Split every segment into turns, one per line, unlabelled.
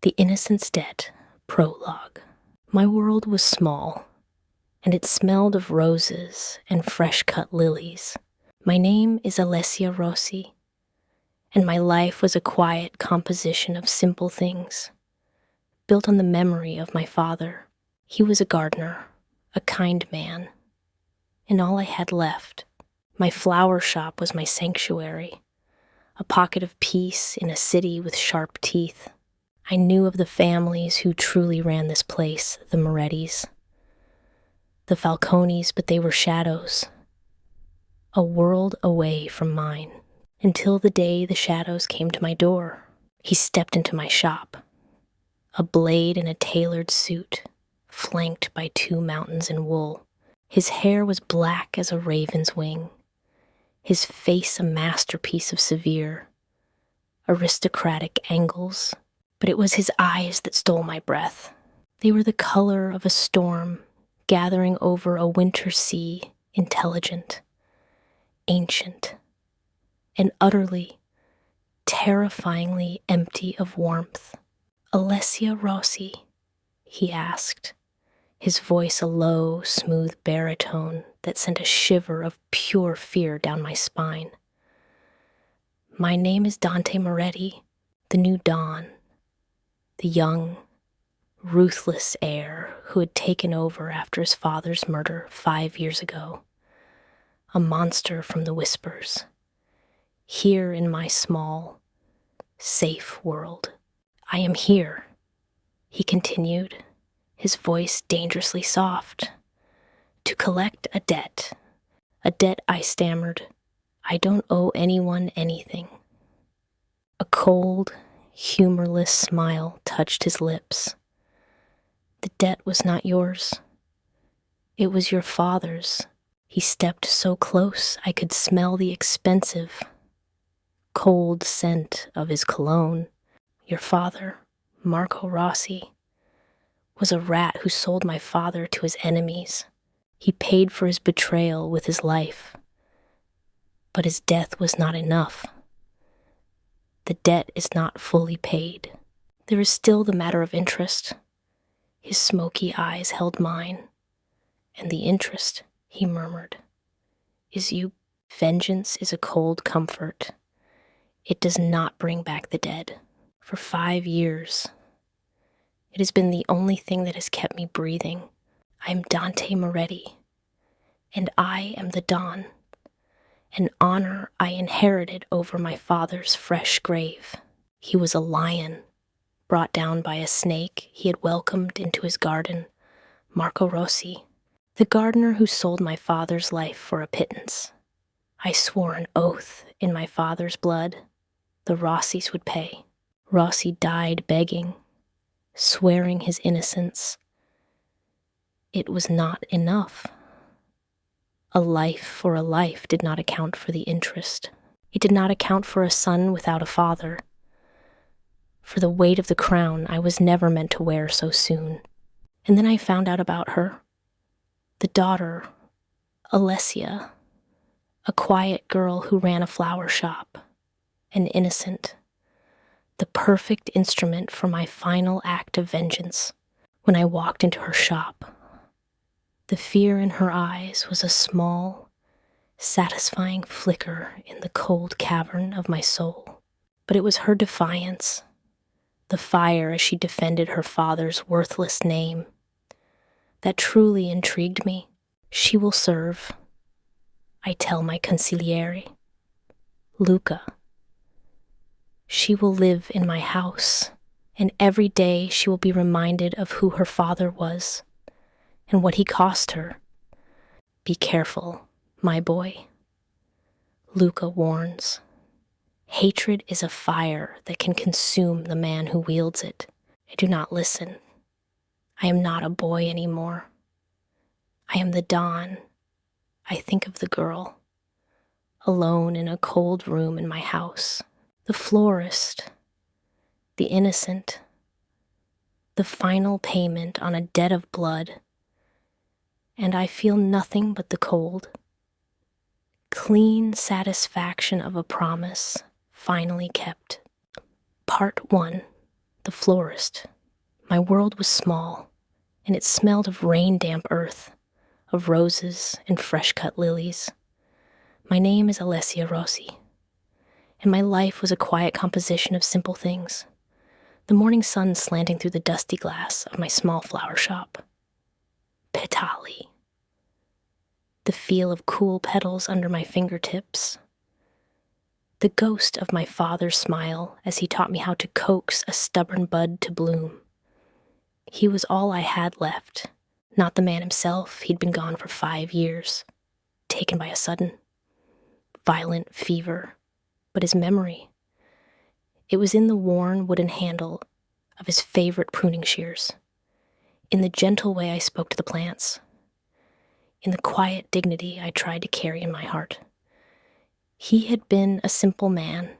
The Innocent's Debt, Prologue. My world was small, and it smelled of roses and fresh-cut lilies. My name is Alessia Rossi, and my life was a quiet composition of simple things, built on the memory of my father. He was a gardener, a kind man, and all I had left. My flower shop was my sanctuary, a pocket of peace in a city with sharp teeth. I knew of the families who truly ran this place, the Morettis, the Falconis, but they were shadows, a world away from mine, until the day the shadows came to my door. He stepped into my shop, a blade in a tailored suit, flanked by 2 mountains in wool. His hair was black as a raven's wing, his face a masterpiece of severe, aristocratic angles. But it was his eyes that stole my breath. They were the color of a storm gathering over a winter sea, intelligent, ancient, and utterly, terrifyingly empty of warmth. "Alessia Rossi?" he asked, his voice a low, smooth baritone that sent a shiver of pure fear down my spine. "My name is Dante Moretti, the new dawn, the young, ruthless heir who had taken over after his father's murder 5 years ago, a monster from the whispers. Here in my small, safe world, I am here," he continued, his voice dangerously soft, "to collect a debt I stammered. I don't owe anyone anything." A cold, humorless smile touched his lips. "The debt was not yours. It was your father's." He stepped so close I could smell the expensive, cold scent of his cologne. "Your father, Marco Rossi, was a rat who sold my father to his enemies. He paid for his betrayal with his life. But his death was not enough. The debt is not fully paid. There is still the matter of interest." His smoky eyes held mine. "And the interest," he murmured, "is you. Vengeance is a cold comfort. It does not bring back the dead. For 5 years, it has been the only thing that has kept me breathing. I am Dante Moretti, and I am the dawn, an honor I inherited over my father's fresh grave. He was a lion, brought down by a snake he had welcomed into his garden, Marco Rossi, the gardener who sold my father's life for a pittance. I swore an oath in my father's blood the Rossis would pay. Rossi died begging, swearing his innocence. It was not enough. A life for a life did not account for the interest. It did not account for a son without a father. For the weight of the crown I was never meant to wear so soon. And then I found out about her. The daughter, Alessia, a quiet girl who ran a flower shop, an innocent, the perfect instrument for my final act of vengeance. When I walked into her shop, the fear in her eyes was a small, satisfying flicker in the cold cavern of my soul. But it was her defiance, the fire as she defended her father's worthless name, that truly intrigued me. She will serve, I tell my consigliere, Luca. She will live in my house, and every day she will be reminded of who her father was and what he cost her. "Be careful, my boy," Luca warns. "Hatred is a fire that can consume the man who wields it." I do not listen. I am not a boy anymore. I am the dawn. I think of the girl, alone in a cold room in my house, the florist, the innocent, the final payment on a debt of blood, and I feel nothing but the cold, clean satisfaction of a promise finally kept. Part 1. the florist. My world was small, and it smelled of rain-damp earth, of roses and fresh-cut lilies. My name is Alessia Rossi, and my life was a quiet composition of simple things. The morning sun slanting through the dusty glass of my small flower shop. Petali. The feel of cool petals under my fingertips. The ghost of my father's smile as he taught me how to coax a stubborn bud to bloom. He was all I had left, not the man himself. He'd been gone for 5 years, taken by a sudden, violent fever, but his memory. It was in the worn wooden handle of his favorite pruning shears, in the gentle way I spoke to the plants, in the quiet dignity I tried to carry in my heart. He had been a simple man,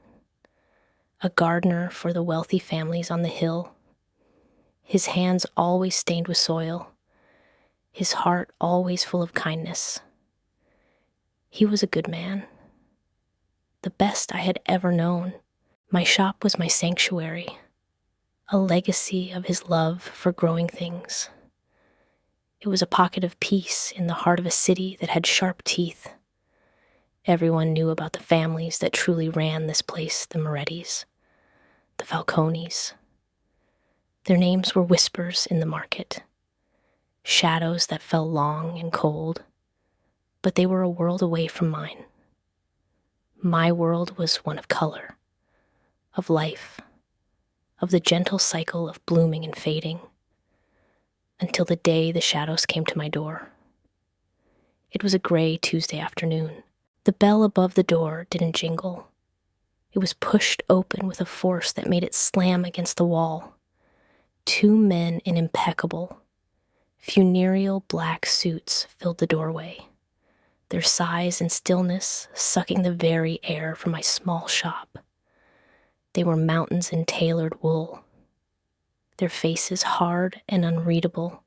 a gardener for the wealthy families on the hill, his hands always stained with soil, his heart always full of kindness. He was a good man, the best I had ever known. My shop was my sanctuary, a legacy of his love for growing things. It was a pocket of peace in the heart of a city that had sharp teeth. Everyone knew about the families that truly ran this place, the Morettis, the Falcones. Their names were whispers in the market, shadows that fell long and cold, but they were a world away from mine. My world was one of color, of life, of the gentle cycle of blooming and fading, until the day the shadows came to my door. It was a gray Tuesday afternoon. The bell above the door didn't jingle. It was pushed open with a force that made it slam against the wall. 2 men in impeccable, funereal black suits filled the doorway, their size and stillness sucking the very air from my small shop. They were mountains in tailored wool, their faces hard and unreadable.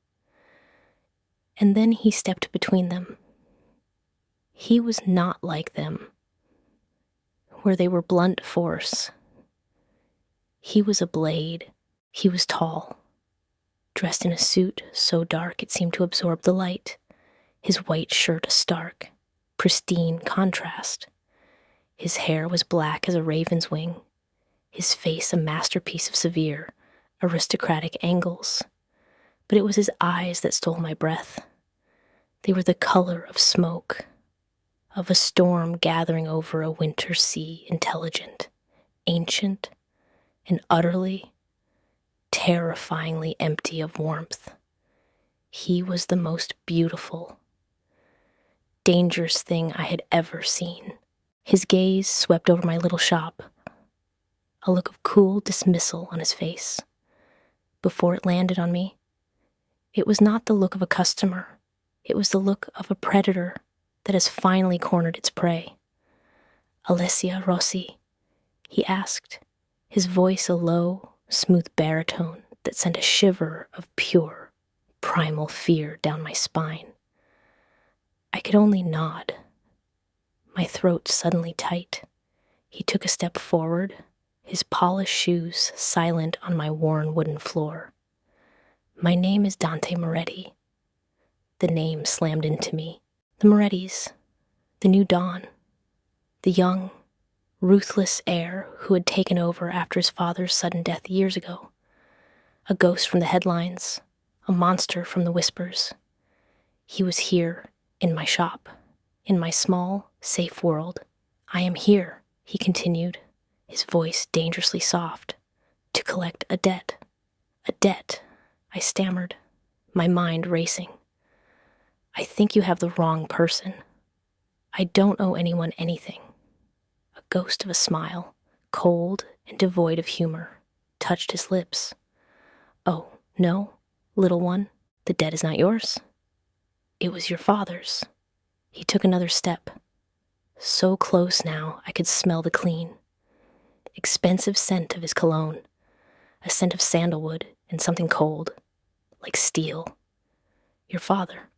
And then he stepped between them. He was not like them, where they were blunt force. He was a blade. He was tall, dressed in a suit so dark it seemed to absorb the light, his white shirt a stark, pristine contrast. His hair was black as a raven's wing, his face a masterpiece of severe, aristocratic angles. But it was his eyes that stole my breath. They were the color of smoke, of a storm gathering over a winter sea, intelligent, ancient, and utterly, terrifyingly empty of warmth. He was the most beautiful, dangerous thing I had ever seen. His gaze swept over my little shop, a look of cool dismissal on his face. Before it landed on me, it was not the look of a customer. It was the look of a predator that has finally cornered its prey. Alessia Rossi, he asked, his voice a low, smooth baritone that sent a shiver of pure, primal fear down my spine. I could only nod, my throat suddenly tight. He took a step forward, his polished shoes silent on my worn wooden floor. My name is Dante Moretti. The name slammed into me. The Morettis, the new dawn, the young, ruthless heir who had taken over after his father's sudden death years ago. A ghost from the headlines, a monster from the whispers. He was here, in my shop, in my small, safe world. I am here, he continued, his voice dangerously soft, to collect a debt. A debt, I stammered, my mind racing. I think you have the wrong person. I don't owe anyone anything. A ghost of a smile, cold and devoid of humor, touched his lips. Oh, no, little one, the debt is not yours. It was your father's. He took another step. So close now I could smell the clean, expensive scent of his cologne, a scent of sandalwood and something cold, like steel. Your father,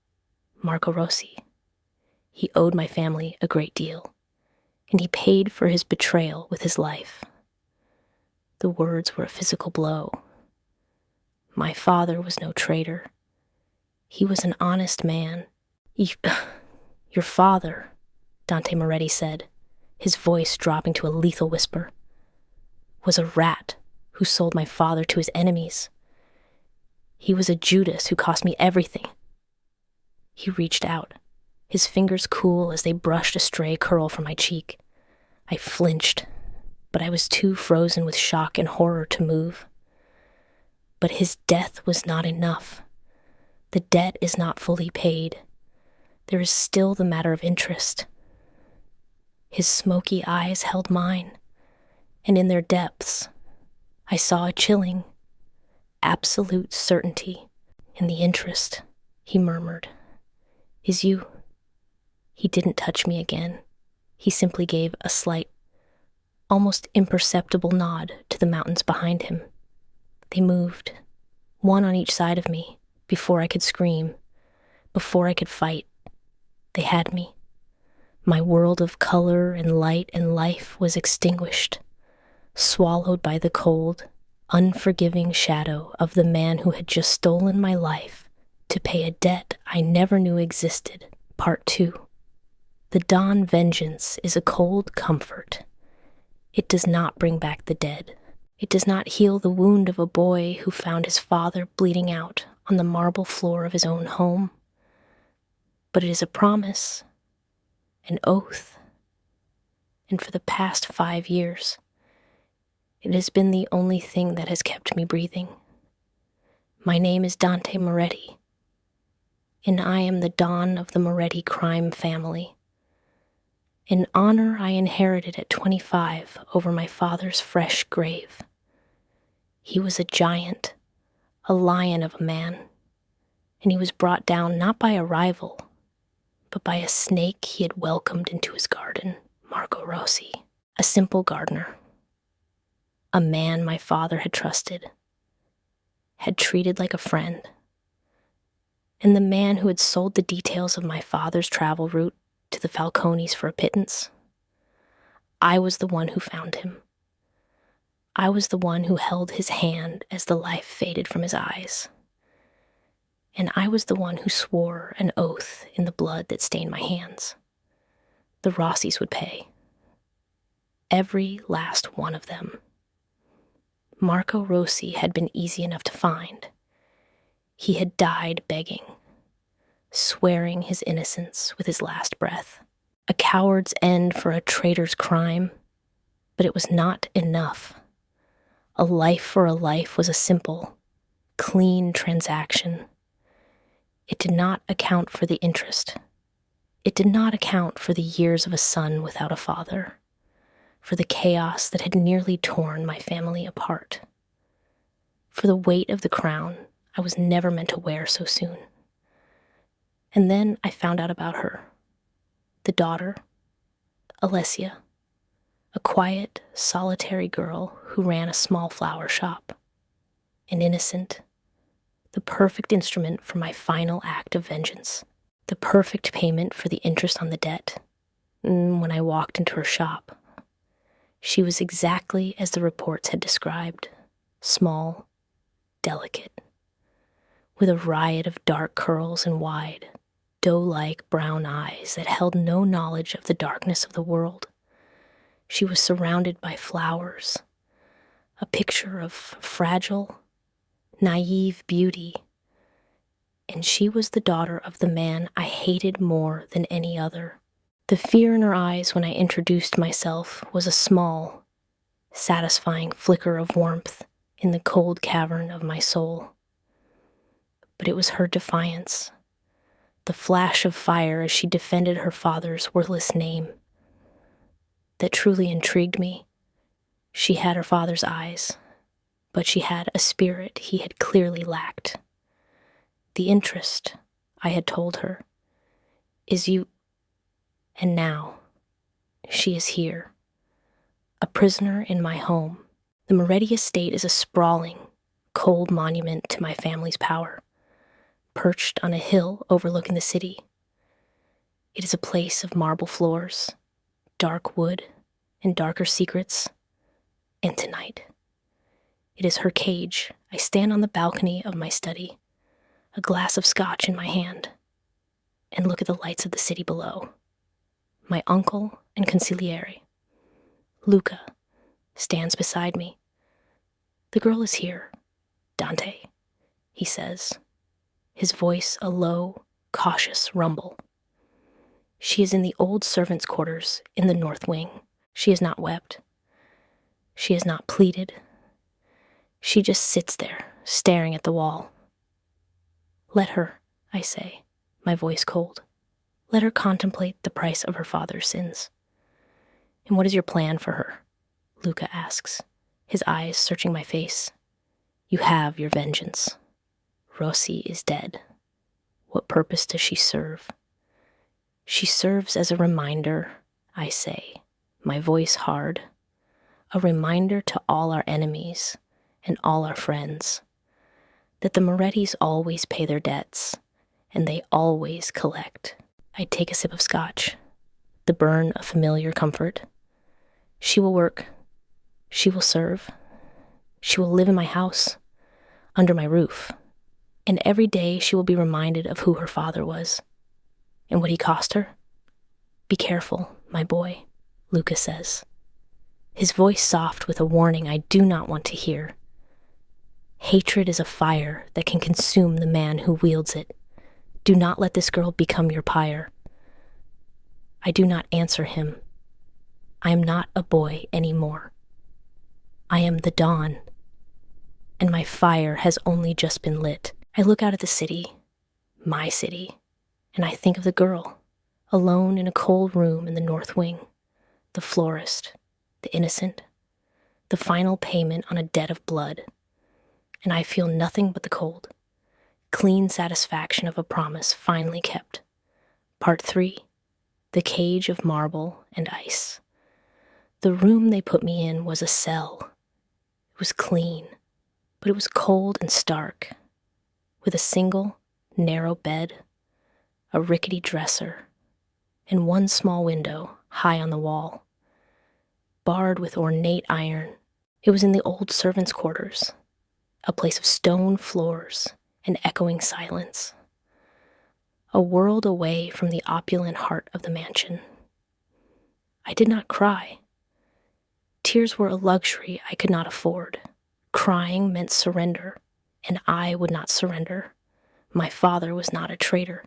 Marco Rossi. He owed my family a great deal, and he paid for his betrayal with his life. The words were a physical blow, My father was no traitor. He was an honest man. Your father, Dante Moretti said, his voice dropping to a lethal whisper, was a rat who sold my father to his enemies. He was a Judas who cost me everything. He reached out, his fingers cool as they brushed a stray curl from my cheek. I flinched, but I was too frozen with shock and horror to move. But his death was not enough. The debt is not fully paid. There is still the matter of interest. His smoky eyes held mine, and in their depths, I saw a chilling, absolute certainty in the interest. He murmured, "Is you." He didn't touch me again. He simply gave a slight, almost imperceptible nod to the mountains behind him. They moved, one on each side of me, before I could scream, before I could fight. They had me. My world of color and light and life was extinguished, swallowed by the cold, unforgiving shadow of the man who had just stolen my life to pay a debt I never knew existed. Part 2. The dawn vengeance is a cold comfort. It does not bring back the dead. It does not heal the wound of a boy who found his father bleeding out on the marble floor of his own home. But it is a promise, an oath. And for the past 5 years, it has been the only thing that has kept me breathing. My name is Dante Moretti, and I am the Don of the Moretti crime family. An honor I inherited at 25 over my father's fresh grave. He was a giant, a lion of a man, and he was brought down not by a rival, but by a snake he had welcomed into his garden, Marco Rossi, a simple gardener, a man my father had trusted, had treated like a friend, and the man who had sold the details of my father's travel route to the Falcones for a pittance. I was the one who found him. I was the one who held his hand as the life faded from his eyes. And I was the one who swore an oath in the blood that stained my hands. The Rossis would pay. Every last one of them. Marco Rossi had been easy enough to find. He had died begging, swearing his innocence with his last breath. A coward's end for a traitor's crime, but it was not enough. A life for a life was a simple, clean transaction. It did not account for the interest. It did not account for the years of a son without a father, for the chaos that had nearly torn my family apart, for the weight of the crown I was never meant to wear so soon. And then I found out about her, the daughter, Alessia, a quiet, solitary girl who ran a small flower shop, an innocent, the perfect instrument for my final act of vengeance, the perfect payment for the interest on the debt. When I walked into her shop, she was exactly as the reports had described, small, delicate, with a riot of dark curls and wide, doe-like brown eyes that held no knowledge of the darkness of the world. She was surrounded by flowers, a picture of fragile, naive beauty, and she was the daughter of the man I hated more than any other. The fear in her eyes when I introduced myself was a small, satisfying flicker of warmth in the cold cavern of my soul. But it was her defiance, the flash of fire as she defended her father's worthless name, that truly intrigued me. She had her father's eyes, but she had a spirit he had clearly lacked. The interest, I had told her, is you. And now, she is here, a prisoner in my home. The Moretti estate is a sprawling, cold monument to my family's power, perched on a hill overlooking the city. It is a place of marble floors, dark wood, and darker secrets. And tonight, it is her cage I stand on the balcony of my study, a glass of scotch in my hand, and look at the lights of the city below. My uncle and consigliere, Luca, stands beside me. "The girl is here, Dante," he says, his voice a low, cautious rumble. "She is in the old servants' quarters in the north wing. She has not wept. She has not pleaded. She just sits there, staring at the wall." "Let her," I say, my voice cold. "Let her contemplate the price of her father's sins." "And what is your plan for her?" Luca asks, his eyes searching my face. "You have your vengeance. Rossi is dead. What purpose does she serve?" "She serves as a reminder," I say, my voice hard, "a reminder to all our enemies and all our friends that the Morettis always pay their debts and they always collect." I take a sip of scotch, the burn of familiar comfort. "She will work. She will serve. She will live in my house, under my roof. And every day she will be reminded of who her father was and what he cost her." "Be careful, my boy," Luca says, his voice soft with a warning I do not want to hear. "Hatred is a fire that can consume the man who wields it. Do not let this girl become your pyre." I do not answer him. I am not a boy anymore. I am the dawn, and my fire has only just been lit. I look out at the city, my city, and I think of the girl, alone in a cold room in the north wing, the florist, the innocent, the final payment on a debt of blood, and I feel nothing but the cold, clean satisfaction of a promise finally kept. Part 3, the cage of marble and ice. The room they put me in was a cell. It was clean, but it was cold and stark, with a single, narrow bed, a rickety dresser, and one small window high on the wall, barred with ornate iron. It was in the old servants' quarters, a place of stone floors and echoing silence, a world away from the opulent heart of the mansion. I did not cry. Tears were a luxury I could not afford. Crying meant surrender, and I would not surrender. My father was not a traitor.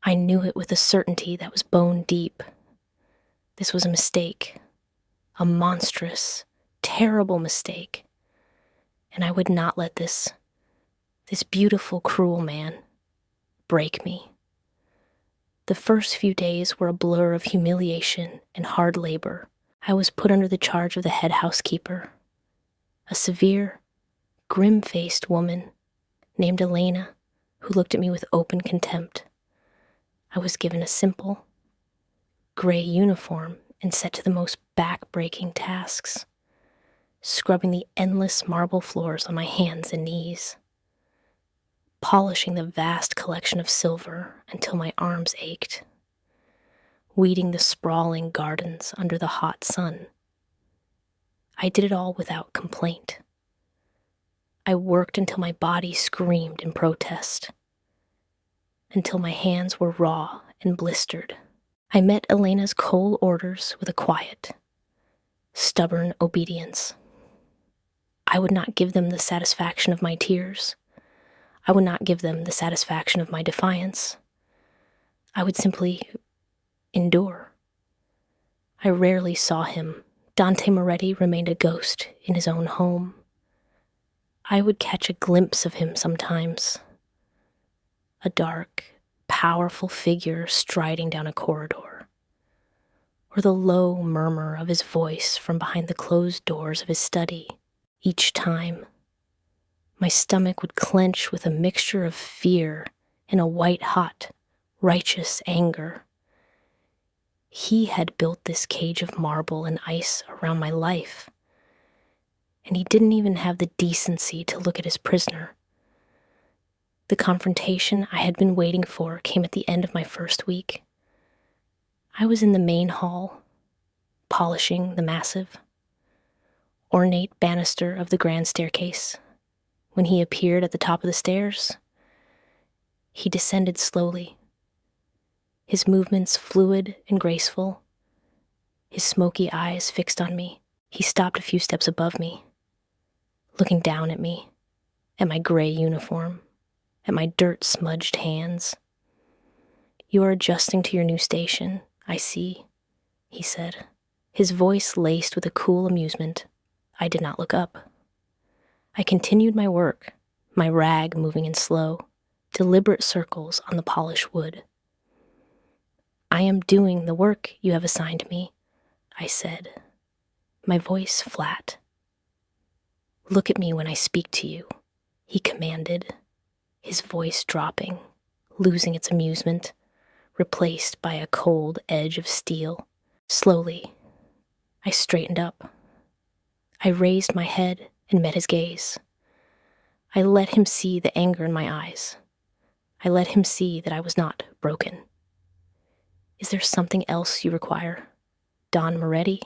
I knew it with a certainty that was bone deep. This was a mistake, a monstrous, terrible mistake, and I would not let this beautiful, cruel man break me. The first few days were a blur of humiliation and hard labor. I was put under the charge of the head housekeeper, a severe, grim-faced woman named Elena, who looked at me with open contempt. I was given a simple, gray uniform and set to the most back-breaking tasks, scrubbing the endless marble floors on my hands and knees, polishing the vast collection of silver until my arms ached, weeding the sprawling gardens under the hot sun. I did it all without complaint. I worked until my body screamed in protest, until my hands were raw and blistered. I met Elena's cold orders with a quiet, stubborn obedience. I would not give them the satisfaction of my tears. I would not give them the satisfaction of my defiance. I would simply endure. I rarely saw him. Dante Moretti remained a ghost in his own home. I would catch a glimpse of him sometimes, a dark, powerful figure striding down a corridor, or the low murmur of his voice from behind the closed doors of his study. Each time, my stomach would clench with a mixture of fear and a white-hot, righteous anger. He had built this cage of marble and ice around my life, and he didn't even have the decency to look at his prisoner. The confrontation I had been waiting for came at the end of my first week. I was in the main hall, polishing the massive, ornate banister of the grand staircase, When he appeared at the top of the stairs, he descended slowly, his movements fluid and graceful, his smoky eyes fixed on me. He stopped a few steps above me, looking down at me, at my gray uniform, at my dirt-smudged hands. "You are adjusting to your new station, I see," he said, his voice laced with a cool amusement. I did not look up. I continued my work, my rag moving in slow, deliberate circles on the polished wood. "I am doing the work you have assigned me," I said, my voice flat. "Look at me when I speak to you," he commanded, his voice dropping, losing its amusement, replaced by a cold edge of steel. Slowly, I straightened up. I raised my head and met his gaze. I let him see the anger in my eyes. I let him see that I was not broken. "Is there something else you require, Don Moretti?"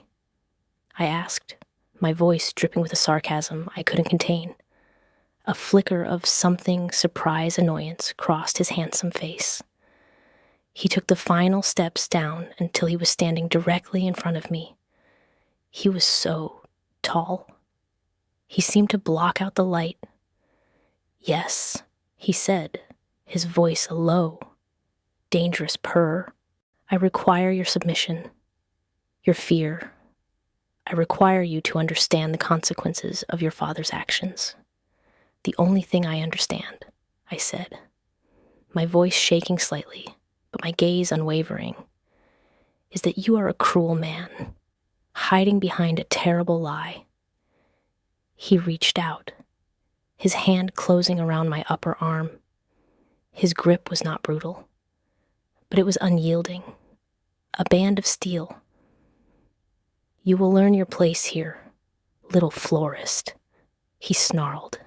I asked, my voice dripping with a sarcasm I couldn't contain. A flicker of something surprise annoyance crossed his handsome face. He took the final steps down until he was standing directly in front of me. He was so tall. He seemed to block out the light. "Yes," he said, his voice a low, dangerous purr. "I require your submission, your fear. I require you to understand the consequences of your father's actions." "The only thing I understand," I said, my voice shaking slightly, but my gaze unwavering, "is that you are a cruel man, hiding behind a terrible lie." He reached out, his hand closing around my upper arm. His grip was not brutal, but it was unyielding, a band of steel. "You will learn your place here, little florist," he snarled,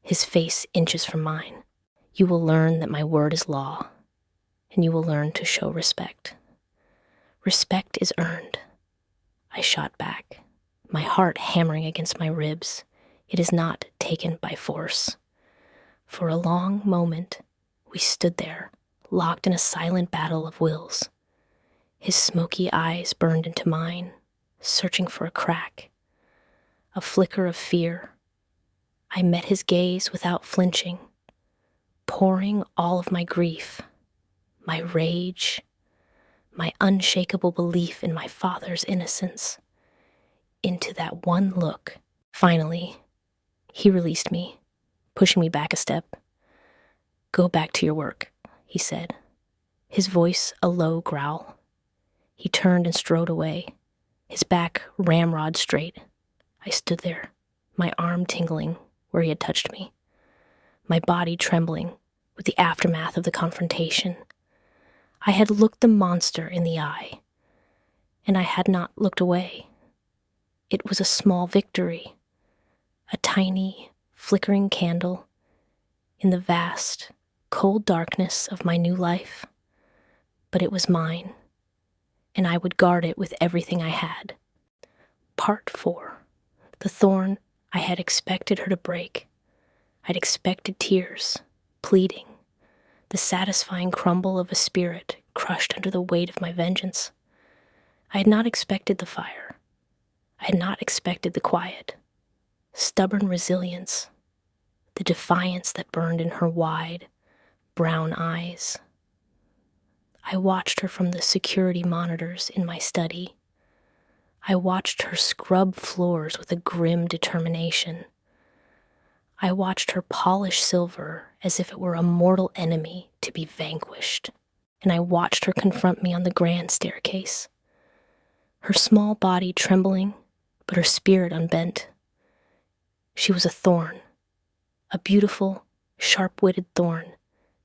his face inches from mine. "You will learn that my word is law, and you will learn to show respect. Respect is earned." I shot back, my heart hammering against my ribs. "It is not taken by force." For a long moment, we stood there, locked in a silent battle of wills. His smoky eyes burned into mine, searching for a crack, a flicker of fear. I met his gaze without flinching, pouring all of my grief, my rage, my unshakable belief in my father's innocence into that one look. Finally, he released me, pushing me back a step. "Go back to your work," he said, his voice a low growl. He turned and strode away, his back ramrod straight. I stood there, my arm tingling where he had touched me, my body trembling with the aftermath of the confrontation. I had looked the monster in the eye, and I had not looked away. It was a small victory, a tiny, flickering candle in the vast, cold darkness of my new life. But it was mine, and I would guard it with everything I had. Part 4. The thorn I had expected her to break. I'd expected tears, pleading, the satisfying crumble of a spirit crushed under the weight of my vengeance. I had not expected the fire. I had not expected the quiet, stubborn resilience, the defiance that burned in her wide, brown eyes. I watched her from the security monitors in my study. I watched her scrub floors with a grim determination. I watched her polish silver as if it were a mortal enemy to be vanquished, and I watched her confront me on the grand staircase, her small body trembling, but her spirit unbent. She was a thorn, a beautiful, sharp-witted thorn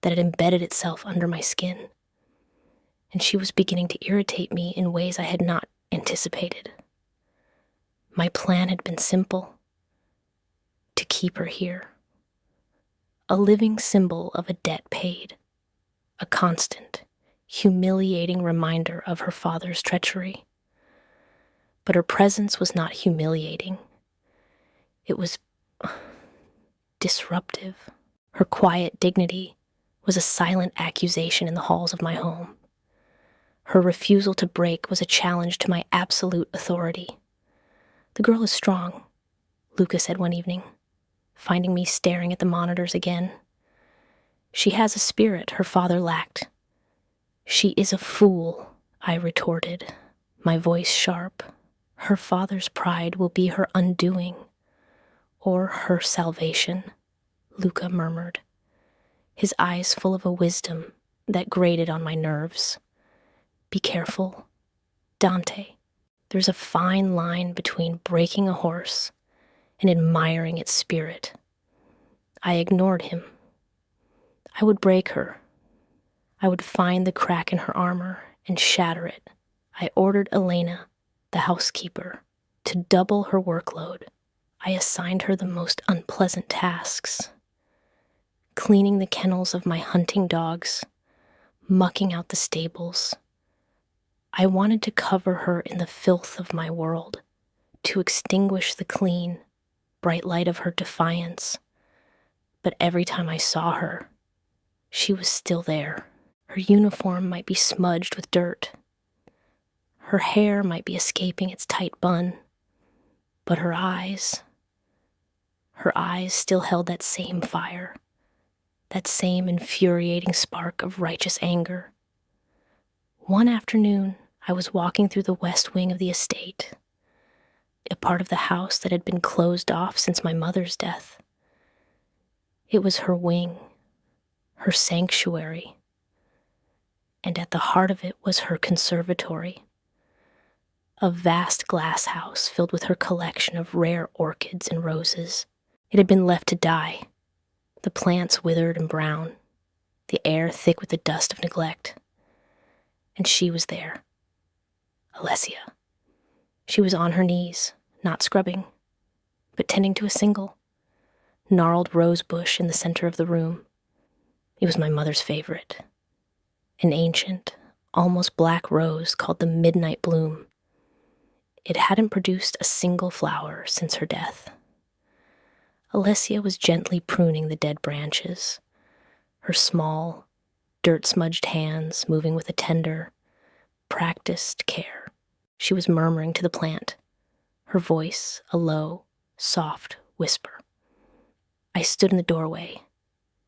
that had embedded itself under my skin, and she was beginning to irritate me in ways I had not anticipated. My plan had been simple: to keep her here. A living symbol of a debt paid, a constant, humiliating reminder of her father's treachery. But her presence was not humiliating. It was disruptive. Her quiet dignity was a silent accusation in the halls of my home. Her refusal to break was a challenge to my absolute authority. "The girl is strong," Luca said one evening, finding me staring at the monitors again. "She has a spirit her father lacked." "She is a fool," I retorted, my voice sharp. "Her father's pride will be her undoing, or her salvation," Luca murmured, his eyes full of a wisdom that grated on my nerves. "Be careful, Dante. There's a fine line between breaking a horse and admiring its spirit." I ignored him. I would break her. I would find the crack in her armor and shatter it. I ordered Elena, the housekeeper, to double her workload. I assigned her the most unpleasant tasks: cleaning the kennels of my hunting dogs, mucking out the stables. I wanted to cover her in the filth of my world, to extinguish the clean, bright light of her defiance. But every time I saw her, she was still there. Her uniform might be smudged with dirt. Her hair might be escaping its tight bun. But her eyes still held that same fire, that same infuriating spark of righteous anger. One afternoon, I was walking through the west wing of the estate, a part of the house that had been closed off since my mother's death. It was her wing, her sanctuary, and at the heart of it was her conservatory, a vast glass house filled with her collection of rare orchids and roses. It had been left to die, the plants withered and brown, the air thick with the dust of neglect. And she was there, Alessia. She was on her knees, not scrubbing, but tending to a single, gnarled rose bush in the center of the room. It was my mother's favorite, an ancient, almost black rose called the Midnight Bloom. It hadn't produced a single flower since her death. Alessia was gently pruning the dead branches, her small, dirt-smudged hands moving with a tender, practiced care. She was murmuring to the plant, her voice a low, soft whisper. I stood in the doorway,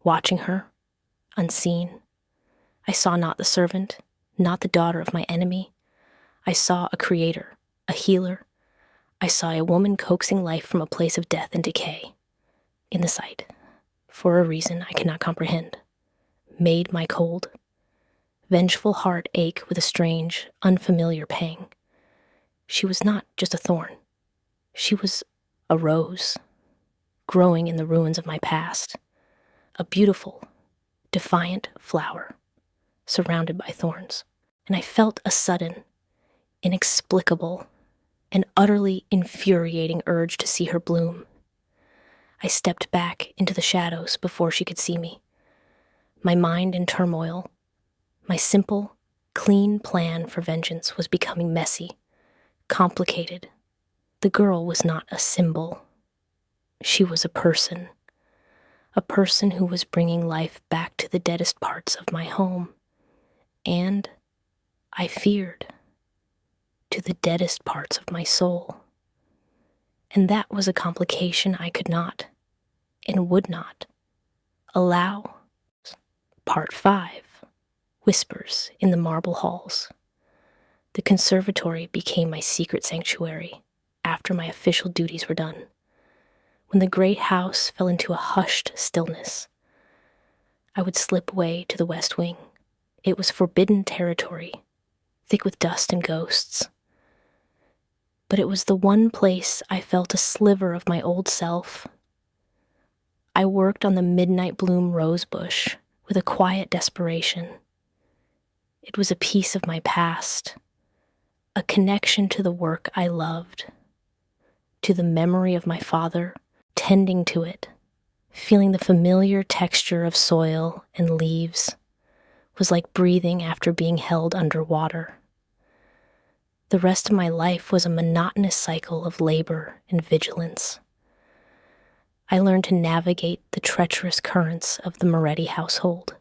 watching her, unseen. I saw not the servant, not the daughter of my enemy. I saw a creator, a healer. I saw a woman coaxing life from a place of death and decay. In the sight, for a reason I cannot comprehend, made my cold, vengeful heart ache with a strange, unfamiliar pang. She was not just a thorn. She was a rose, growing in the ruins of my past, a beautiful, defiant flower, surrounded by thorns. And I felt a sudden, inexplicable, and utterly infuriating urge to see her bloom. I stepped back into the shadows before she could see me, my mind in turmoil. My simple, clean plan for vengeance was becoming messy, complicated. The girl was not a symbol. She was a person who was bringing life back to the deadest parts of my home, and, I feared, to the deadest parts of my soul. And that was a complication I could not, and would not, allow. Part 5. Whispers in the marble halls. The conservatory became my secret sanctuary after my official duties were done. When the great house fell into a hushed stillness, I would slip away to the west wing. It was forbidden territory, thick with dust and ghosts. But it was the one place I felt a sliver of my old self. I worked on the Midnight Bloom rose bush with a quiet desperation. It was a piece of my past, a connection to the work I loved, to the memory of my father, tending to it, feeling the familiar texture of soil and leaves, was like breathing after being held underwater. The rest of my life was a monotonous cycle of labor and vigilance. I learned to navigate the treacherous currents of the Moretti household.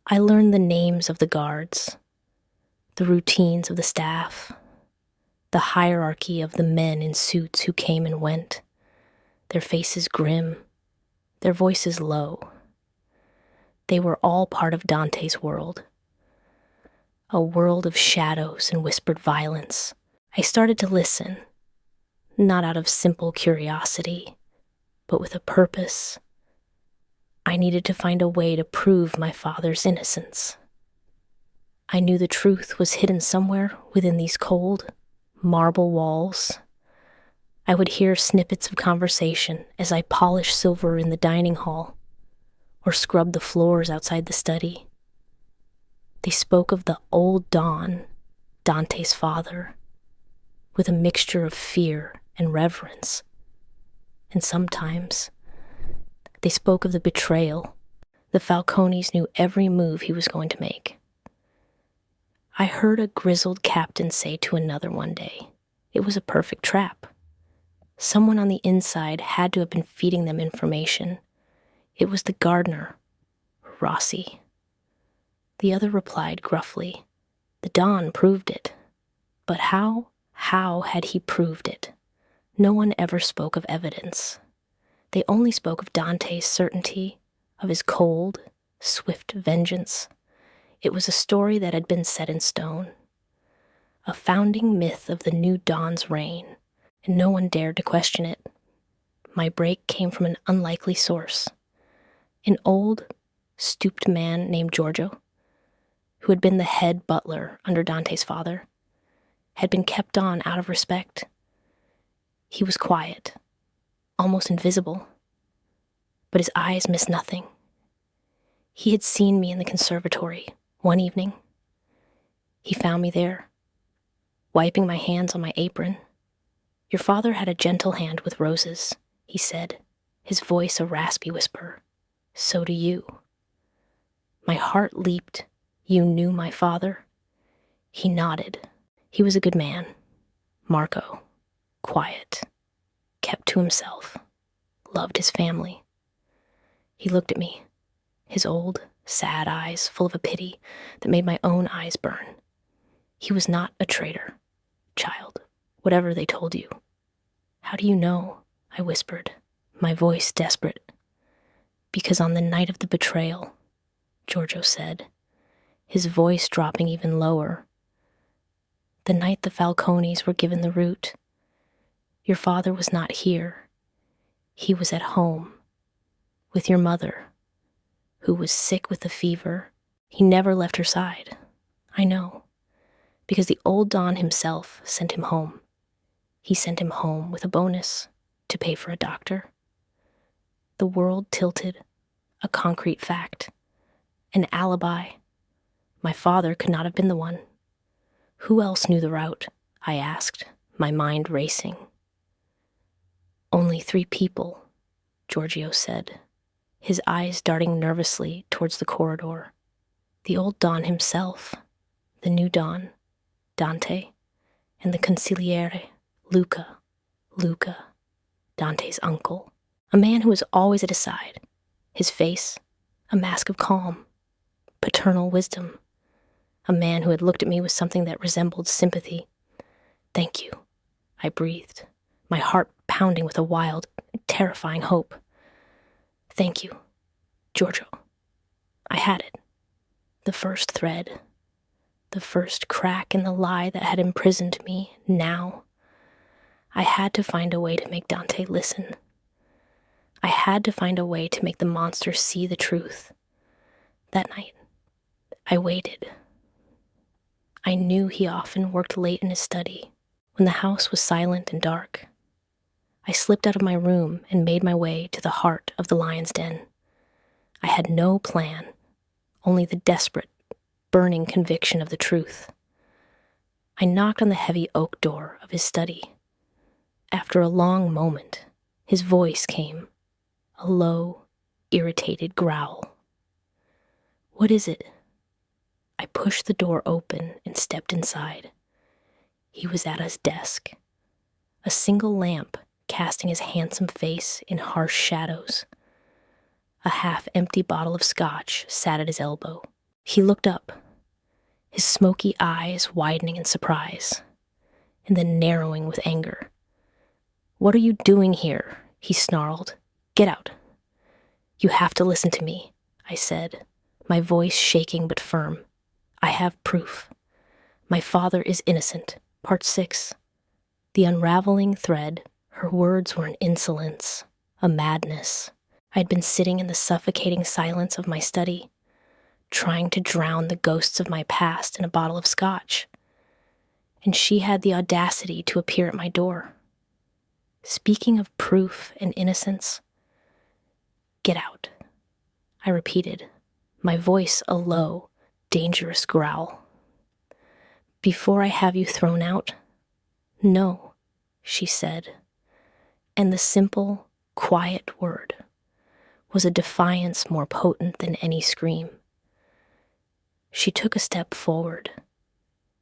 I learned the names of the guards, the routines of the staff, the hierarchy of the men in suits who came and went, their faces grim, their voices low. They were all part of Dante's world, a world of shadows and whispered violence. I started to listen, not out of simple curiosity, but with a purpose. I needed to find a way to prove my father's innocence. I knew the truth was hidden somewhere within these cold, marble walls. I would hear snippets of conversation as I polished silver in the dining hall or scrubbed the floors outside the study. They spoke of the old Don, Dante's father, with a mixture of fear and reverence. And sometimes they spoke of the betrayal. The Falcones knew every move he was going to make. I heard a grizzled captain say to another one day, it was a perfect trap. Someone on the inside had to have been feeding them information. It was the gardener, Rossi. The other replied gruffly, the Don proved it. But how had he proved it? No one ever spoke of evidence. They only spoke of Dante's certainty, of his cold, swift vengeance. It was a story that had been set in stone, a founding myth of the new Don's reign, and no one dared to question it. My break came from an unlikely source. An old, stooped man named Giorgio, who had been the head butler under Dante's father, had been kept on out of respect. He was quiet, almost invisible, but his eyes missed nothing. He had seen me in the conservatory one evening. He found me there, wiping my hands on my apron. Your father had a gentle hand with roses, he said, his voice a raspy whisper. So do you. My heart leaped. You knew my father? He nodded. He was a good man. Marco. Quiet. Kept to himself. Loved his family. He looked at me, his old, sad eyes full of a pity that made my own eyes burn. He was not a traitor, child, whatever they told you. How do you know? I whispered, my voice desperate. Because on the night of the betrayal, Giorgio said, his voice dropping even lower, the night the Falcones were given the root, your father was not here. He was at home, with your mother, who was sick with a fever. He never left her side. I know, because the old Don himself sent him home. He sent him home with a bonus to pay for a doctor. The world tilted, a concrete fact, an alibi. My father could not have been the one. Who else knew the route? I asked, my mind racing. Only 3 people, Giorgio said, his eyes darting nervously towards the corridor. The old Don himself, the new Don, Dante, and the consigliere, Luca, Dante's uncle, a man who was always at his side, his face a mask of calm, paternal wisdom, a man who had looked at me with something that resembled sympathy. Thank you, I breathed, my heart pounding with a wild, terrifying hope. Thank you, Giorgio. I had it. The first thread, the first crack in the lie that had imprisoned me. Now, I had to find a way to make Dante listen. I had to find a way to make the monster see the truth. That night, I waited. I knew he often worked late in his study, when the house was silent and dark. I slipped out of my room and made my way to the heart of the lion's den. I had no plan, only the desperate, burning conviction of the truth. I knocked on the heavy oak door of his study. After a long moment, his voice came, a low, irritated growl. What is it? I pushed the door open and stepped inside. He was at his desk. A single lamp casting his handsome face in harsh shadows. A half-empty bottle of scotch sat at his elbow. He looked up, his smoky eyes widening in surprise, and then narrowing with anger. "What are you doing here?" he snarled. "Get out." "You have to listen to me," I said, my voice shaking but firm. "I have proof. My father is innocent." Part 6. The unraveling thread, her words were an insolence, a madness. I had been sitting in the suffocating silence of my study, trying to drown the ghosts of my past in a bottle of scotch. And she had the audacity to appear at my door. Speaking of proof and innocence, "Get out," I repeated, my voice a low, dangerous growl. "Before I have you thrown out?" "No," she said, and the simple, quiet word was a defiance more potent than any scream. She took a step forward,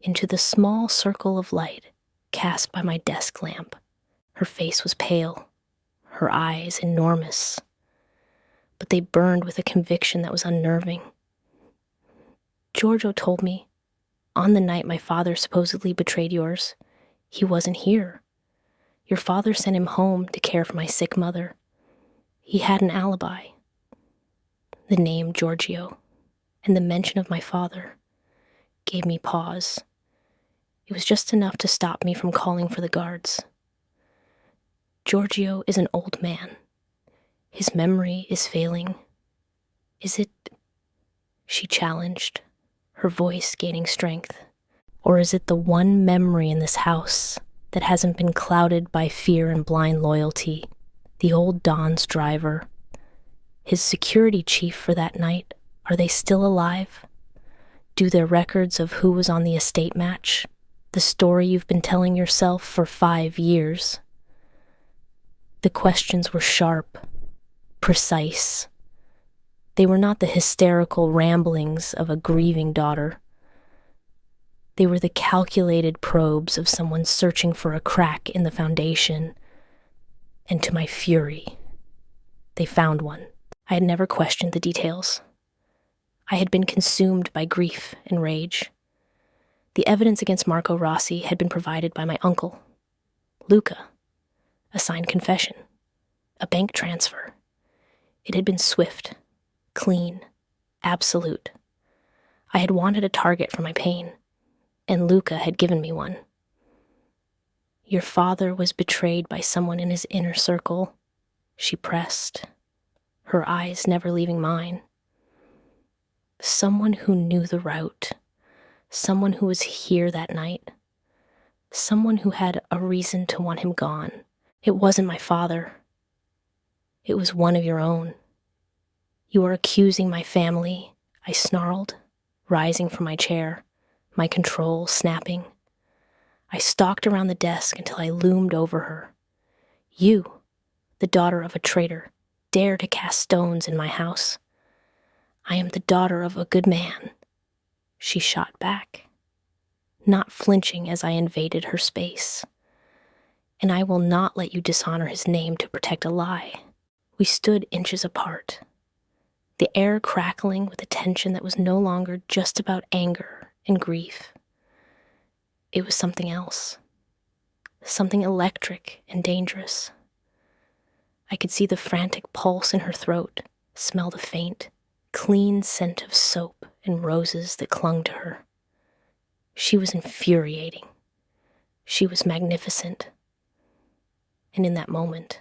into the small circle of light cast by my desk lamp. Her face was pale, her eyes enormous, but they burned with a conviction that was unnerving. "Giorgio told me, on the night my father supposedly betrayed yours, he wasn't here. Your father sent him home to care for my sick mother. He had an alibi." The name Giorgio and the mention of my father gave me pause. It was just enough to stop me from calling for the guards. "Giorgio is an old man. His memory is failing. Is it," she challenged, her voice gaining strength, "or is it the one memory in this house that hasn't been clouded by fear and blind loyalty? The old Don's driver, his security chief for that night, are they still alive? Do their records of who was on the estate match? The story you've been telling yourself for 5 years?" The questions were sharp, precise. They were not the hysterical ramblings of a grieving daughter. They were the calculated probes of someone searching for a crack in the foundation. And to my fury, they found one. I had never questioned the details. I had been consumed by grief and rage. The evidence against Marco Rossi had been provided by my uncle, Luca, a signed confession, a bank transfer. It had been swift, clean, absolute. I had wanted a target for my pain, and Luca had given me one. "Your father was betrayed by someone in his inner circle," she pressed, her eyes never leaving mine. "Someone who knew the route, someone who was here that night, someone who had a reason to want him gone. It wasn't my father. It was one of your own. You are accusing my family," I snarled, rising from my chair, my control snapping. I stalked around the desk until I loomed over her. "You, the daughter of a traitor, dare to cast stones in my house. I am the daughter of a good man," she shot back, not flinching as I invaded her space. "And I will not let you dishonor his name to protect a lie." We stood inches apart, the air crackling with a tension that was no longer just about anger and grief. It was something else, something electric and dangerous. I could see the frantic pulse in her throat, smell the faint, clean scent of soap and roses that clung to her. She was infuriating. She was magnificent. And in that moment,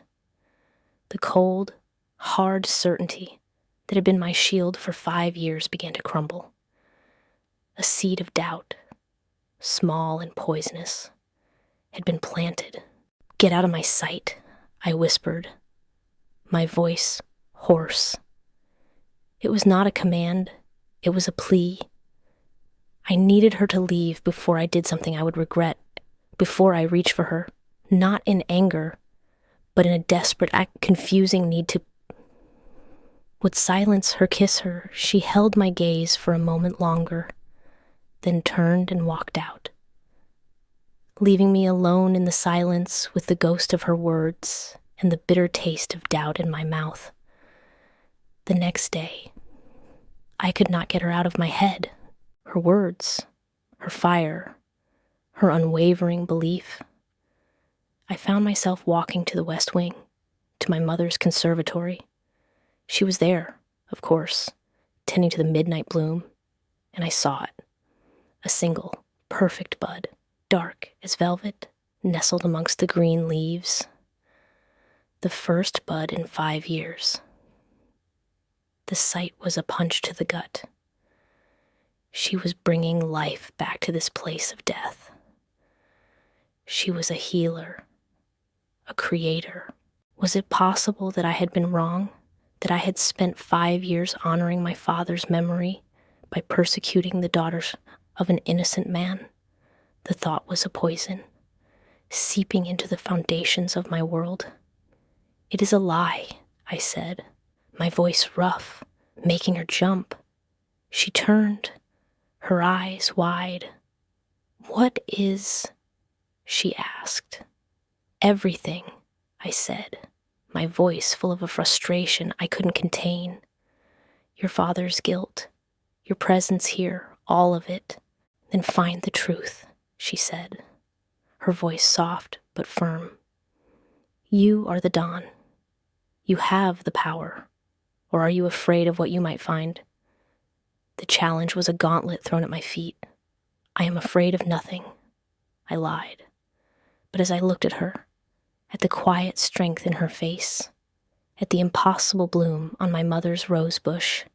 the cold, hard certainty that had been my shield for 5 years began to crumble. A seed of doubt, small and poisonous, had been planted. "Get out of my sight," I whispered, my voice hoarse. It was not a command, it was a plea. I needed her to leave before I did something I would regret, before I reached for her, not in anger, but in a desperate, confusing need to. Would silence her kiss her, she held my gaze for a moment longer, then turned and walked out. leaving me alone in the silence with the ghost of her words and the bitter taste of doubt in my mouth. The next day, I could not get her out of my head. Her words, her fire, her unwavering belief. I found myself walking to the West Wing, to my mother's conservatory. She was there, of course, tending to the midnight bloom, and I saw it. A single, perfect bud, dark as velvet, nestled amongst the green leaves. The first bud in 5 years. The sight was a punch to the gut. She was bringing life back to this place of death. She was a healer, a creator. Was it possible that I had been wrong, that I had spent 5 years honoring my father's memory by persecuting the daughters of an innocent man? The thought was a poison, seeping into the foundations of my world. It is a lie, I said, my voice rough, making her jump. She turned, her eyes wide. What is, she asked. Everything, I said, my voice full of a frustration I couldn't contain. Your father's guilt, your presence here, all of it. Then find the truth, she said, her voice soft but firm. You are the dawn. You have the power. Or are you afraid of what you might find? The challenge was a gauntlet thrown at my feet. I am afraid of nothing, I lied. But as I looked at her, at the quiet strength in her face, at the impossible bloom on my mother's rose bush,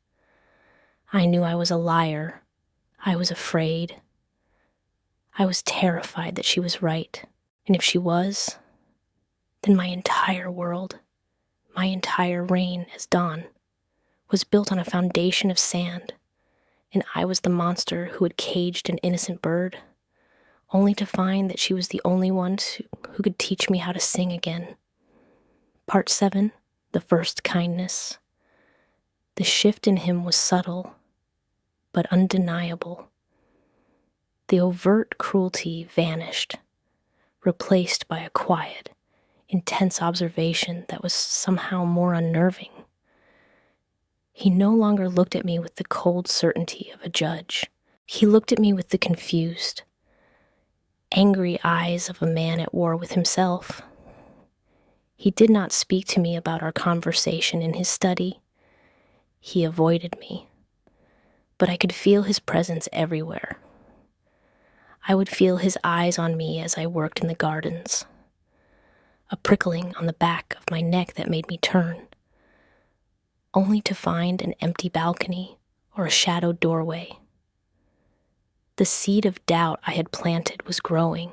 I knew I was a liar. I was afraid. I was terrified that she was right, and if she was, then my entire world, my entire reign as dawn, was built on a foundation of sand, and I was the monster who had caged an innocent bird, only to find that she was the only one who could teach me how to sing again. Part 7, the first kindness. The shift in him was subtle, but undeniable. The overt cruelty vanished, replaced by a quiet, intense observation that was somehow more unnerving. He no longer looked at me with the cold certainty of a judge. He looked at me with the confused, angry eyes of a man at war with himself. He did not speak to me about our conversation in his study. He avoided me, but I could feel his presence everywhere. I would feel his eyes on me as I worked in the gardens, a prickling on the back of my neck that made me turn, only to find an empty balcony or a shadowed doorway. The seed of doubt I had planted was growing.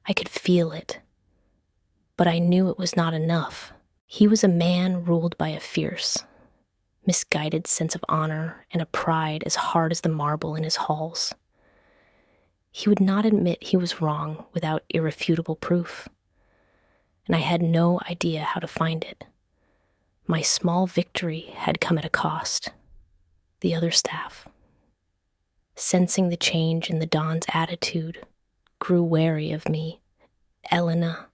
I could feel it, but I knew it was not enough. He was a man ruled by a fierce, misguided sense of honor and a pride as hard as the marble in his halls. He would not admit he was wrong without irrefutable proof, and I had no idea how to find it. My small victory had come at a cost. The other staff, sensing the change in the Don's attitude, grew wary of me. Elena,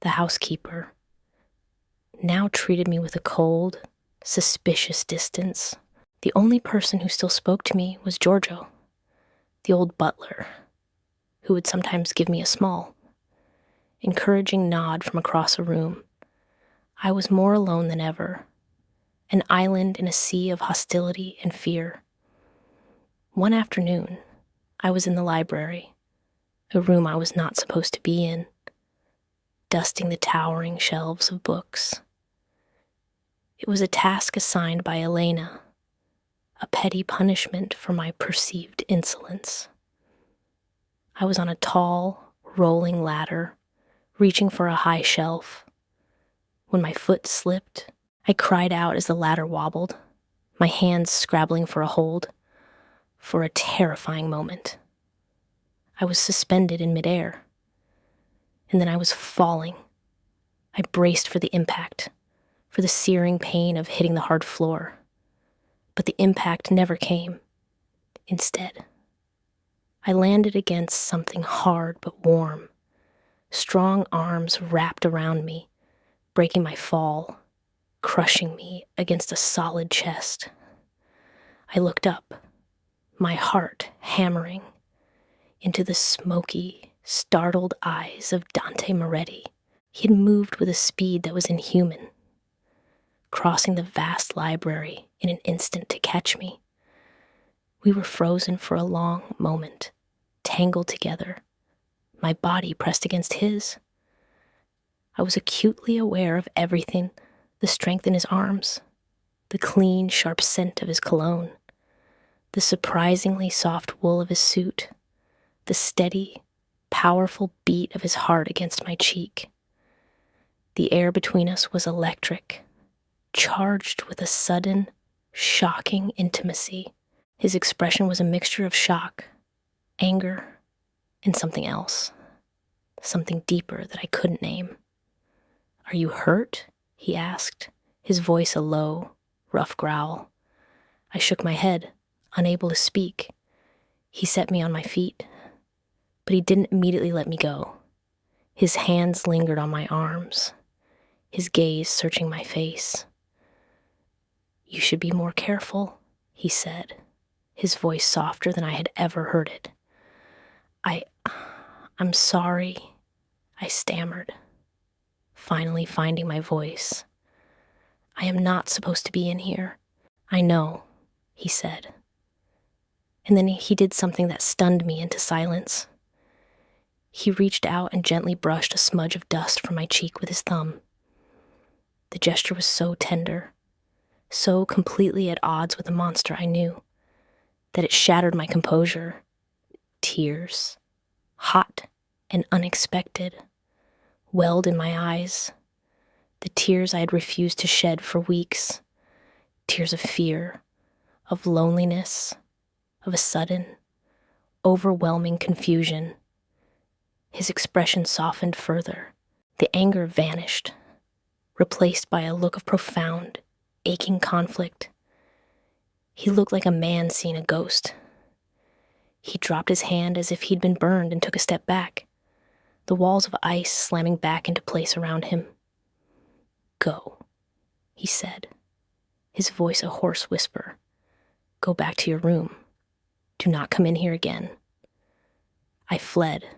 the housekeeper, now treated me with a cold, suspicious distance. The only person who still spoke to me was Giorgio, the old butler, who would sometimes give me a small, encouraging nod from across a room. I was more alone than ever, an island in a sea of hostility and fear. One afternoon, I was in the library, a room I was not supposed to be in, dusting the towering shelves of books. It was a task assigned by Elena, a petty punishment for my perceived insolence. I was on a tall, rolling ladder, reaching for a high shelf. When my foot slipped, I cried out as the ladder wobbled, my hands scrabbling for a hold, for a terrifying moment. I was suspended in midair, and then I was falling. I braced for the impact, for the searing pain of hitting the hard floor. But the impact never came. Instead, I landed against something hard but warm. Strong arms wrapped around me, breaking my fall, crushing me against a solid chest. I looked up, my heart hammering, into the smoky, startled eyes of Dante Moretti. He had moved with a speed that was inhuman, crossing the vast library in an instant to catch me. We were frozen for a long moment, tangled together, my body pressed against his. I was acutely aware of everything, the strength in his arms, the clean, sharp scent of his cologne, the surprisingly soft wool of his suit, the steady, powerful beat of his heart against my cheek. The air between us was electric, charged with a sudden, shocking intimacy. His expression was a mixture of shock, anger, and something else, something deeper that I couldn't name. "Are you hurt?" he asked, his voice a low, rough growl. I shook my head, unable to speak. He set me on my feet, but he didn't immediately let me go. His hands lingered on my arms, his gaze searching my face. "You should be more careful," he said, his voice softer than I had ever heard it. I'm sorry," I stammered, finally finding my voice. "I am not supposed to be in here." "I know," he said. And then he did something that stunned me into silence. He reached out and gently brushed a smudge of dust from my cheek with his thumb. The gesture was so tender, so completely at odds with the monster I knew, that it shattered my composure. Tears, hot and unexpected, welled in my eyes, the tears I had refused to shed for weeks, tears of fear, of loneliness, of a sudden, overwhelming confusion. His expression softened further. The anger vanished, replaced by a look of profound, aching conflict. He looked like a man seeing a ghost. He dropped his hand as if he'd been burned and took a step back, the walls of ice slamming back into place around him. "Go," he said, his voice a hoarse whisper. "Go back to your room. Do not come in here again." I fled.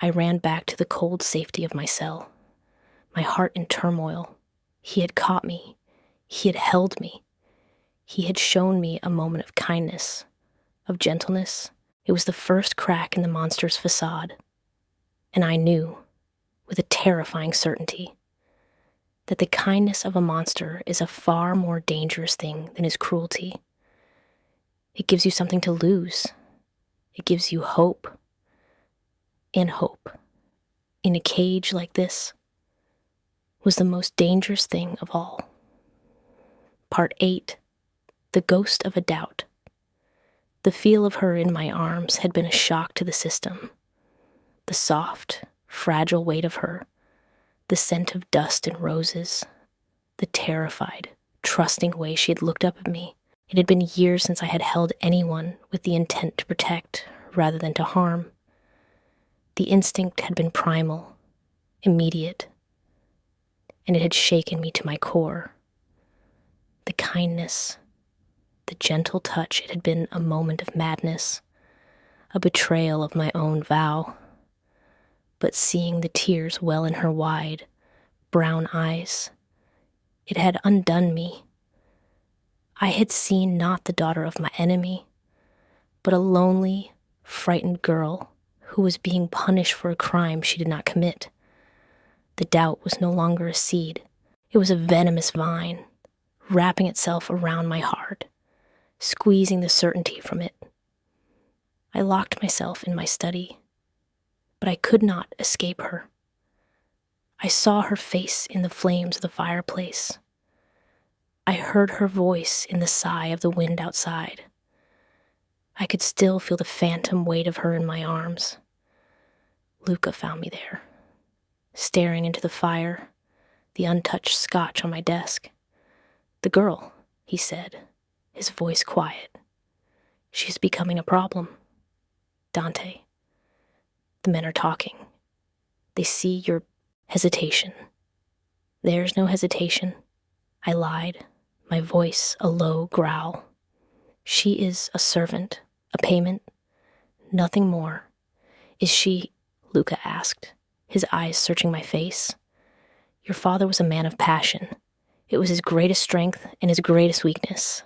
I ran back to the cold safety of my cell, my heart in turmoil. He had caught me. He had held me. He had shown me a moment of kindness, of gentleness. It was the first crack in the monster's facade. And I knew, with a terrifying certainty, that the kindness of a monster is a far more dangerous thing than his cruelty. It gives you something to lose. It gives you hope. And hope, in a cage like this, was the most dangerous thing of all. Part 8. The Ghost of a Doubt. The feel of her in my arms had been a shock to the system. The soft, fragile weight of her, the scent of dust and roses, the terrified, trusting way she had looked up at me. It had been years since I had held anyone with the intent to protect rather than to harm. The instinct had been primal, immediate, and it had shaken me to my core. The kindness, the gentle touch, it had been a moment of madness, a betrayal of my own vow. But seeing the tears well in her wide, brown eyes, it had undone me. I had seen not the daughter of my enemy, but a lonely, frightened girl who was being punished for a crime she did not commit. The doubt was no longer a seed. It was a venomous vine, wrapping itself around my heart, squeezing the certainty from it. I locked myself in my study, but I could not escape her. I saw her face in the flames of the fireplace. I heard her voice in the sigh of the wind outside. I could still feel the phantom weight of her in my arms. Luca found me there, staring into the fire, the untouched scotch on my desk. "The girl," he said, his voice quiet. "She's becoming a problem." Dante, the men are talking. They see your hesitation. There's no hesitation. I lied, my voice a low growl. She is a servant, a payment, nothing more. Is she? Luca asked, his eyes searching my face. Your father was a man of passion. It was his greatest strength and his greatest weakness.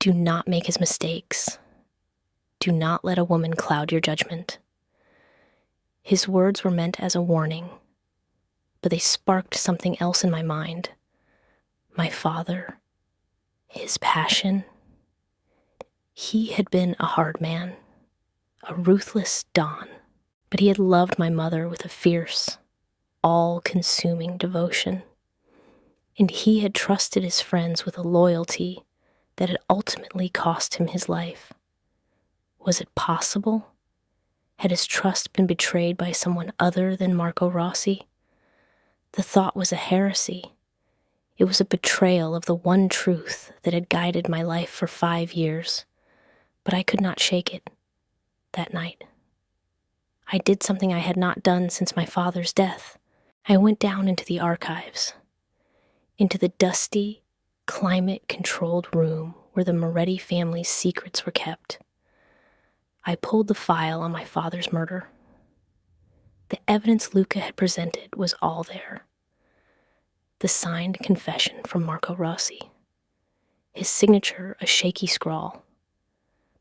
Do not make his mistakes. Do not let a woman cloud your judgment. His words were meant as a warning, but they sparked something else in my mind. My father, his passion. He had been a hard man, a ruthless Don, but he had loved my mother with a fierce, all-consuming devotion. And he had trusted his friends with a loyalty that had ultimately cost him his life. Was it possible? Had his trust been betrayed by someone other than Marco Rossi? The thought was a heresy. It was a betrayal of the one truth that had guided my life for 5 years, but I could not shake it that night. I did something I had not done since my father's death. I went down into the archives, into the dusty, climate-controlled room where the Moretti family's secrets were kept. I pulled the file on my father's murder. The evidence Luca had presented was all there. The signed confession from Marco Rossi, his signature a shaky scrawl,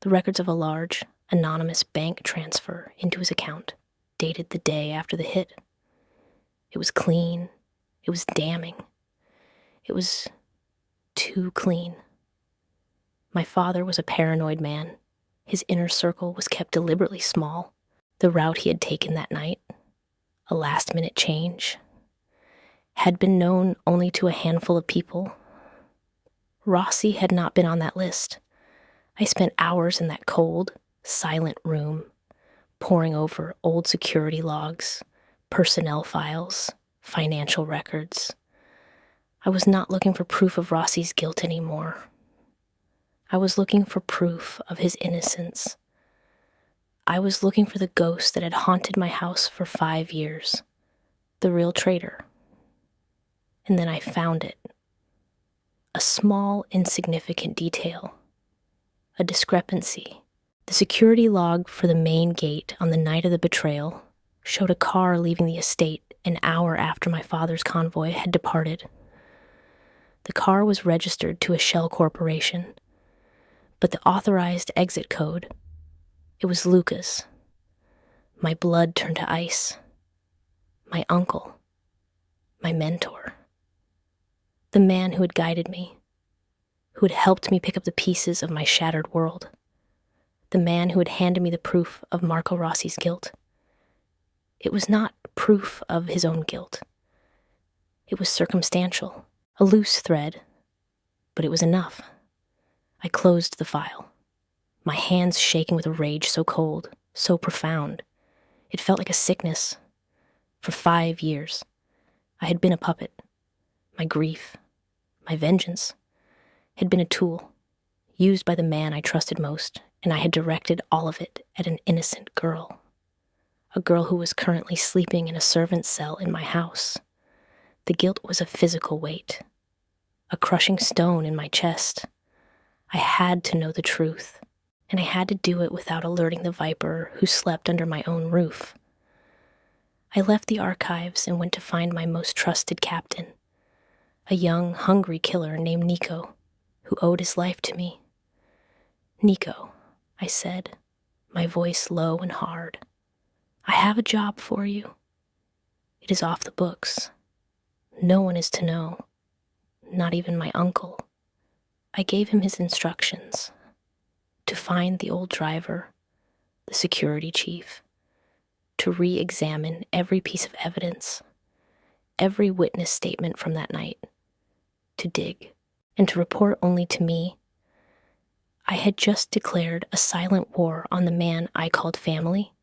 the records of a large, anonymous bank transfer into his account, dated the day after the hit. It was clean. It was damning. It was too clean. My father was a paranoid man. His inner circle was kept deliberately small. The route he had taken that night, a last-minute change, had been known only to a handful of people. Rossi had not been on that list. I spent hours in that cold, silent room, poring over old security logs, personnel files, financial records. I was not looking for proof of Rossi's guilt anymore. I was looking for proof of his innocence. I was looking for the ghost that had haunted my house for 5 years, the real traitor. And then I found it. A small, insignificant detail. A discrepancy. The security log for the main gate on the night of the betrayal showed a car leaving the estate an hour after my father's convoy had departed. The car was registered to a shell corporation, but the authorized exit code, it was Luca's. My blood turned to ice. My uncle. My mentor. The man who had guided me, who had helped me pick up the pieces of my shattered world. The man who had handed me the proof of Marco Rossi's guilt. It was not proof of his own guilt. It was circumstantial, a loose thread, but it was enough. I closed the file, my hands shaking with a rage so cold, so profound. It felt like a sickness. For 5 years, I had been a puppet. My grief, my vengeance, had been a tool, used by the man I trusted most, and I had directed all of it at an innocent girl. A girl who was currently sleeping in a servant's cell in my house. The guilt was a physical weight, a crushing stone in my chest. I had to know the truth, and I had to do it without alerting the viper who slept under my own roof. I left the archives and went to find my most trusted captain, a young, hungry killer named Nico, who owed his life to me. Nico, I said, my voice low and hard, I have a job for you. It is off the books. No one is to know, not even my uncle. I gave him his instructions to find the old driver, the security chief, to re-examine every piece of evidence, every witness statement from that night, to dig, and to report only to me. I had just declared a silent war on the man I called family,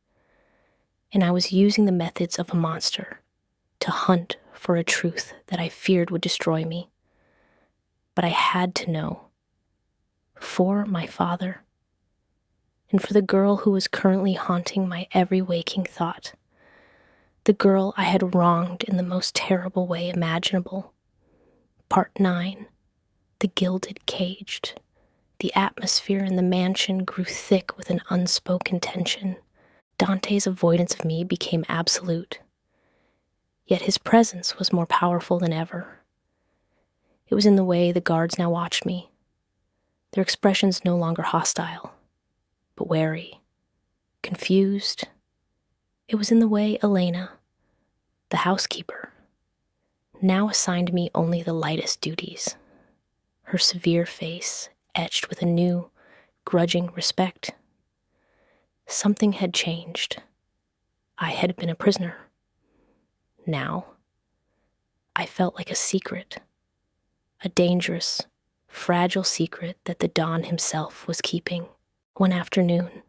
and I was using the methods of a monster to hunt for a truth that I feared would destroy me. But I had to know, for my father and for the girl who was currently haunting my every waking thought. The girl I had wronged in the most terrible way imaginable. Part 9. The Gilded Caged. The atmosphere in the mansion grew thick with an unspoken tension. Dante's avoidance of me became absolute. Yet his presence was more powerful than ever. It was in the way the guards now watched me. Their expressions no longer hostile, but wary, confused. It was in the way Elena, the housekeeper, now assigned me only the lightest duties, her severe face etched with a new, grudging respect. Something had changed. I had been a prisoner. Now, I felt like a secret, a dangerous, fragile secret that the Don himself was keeping. One afternoon,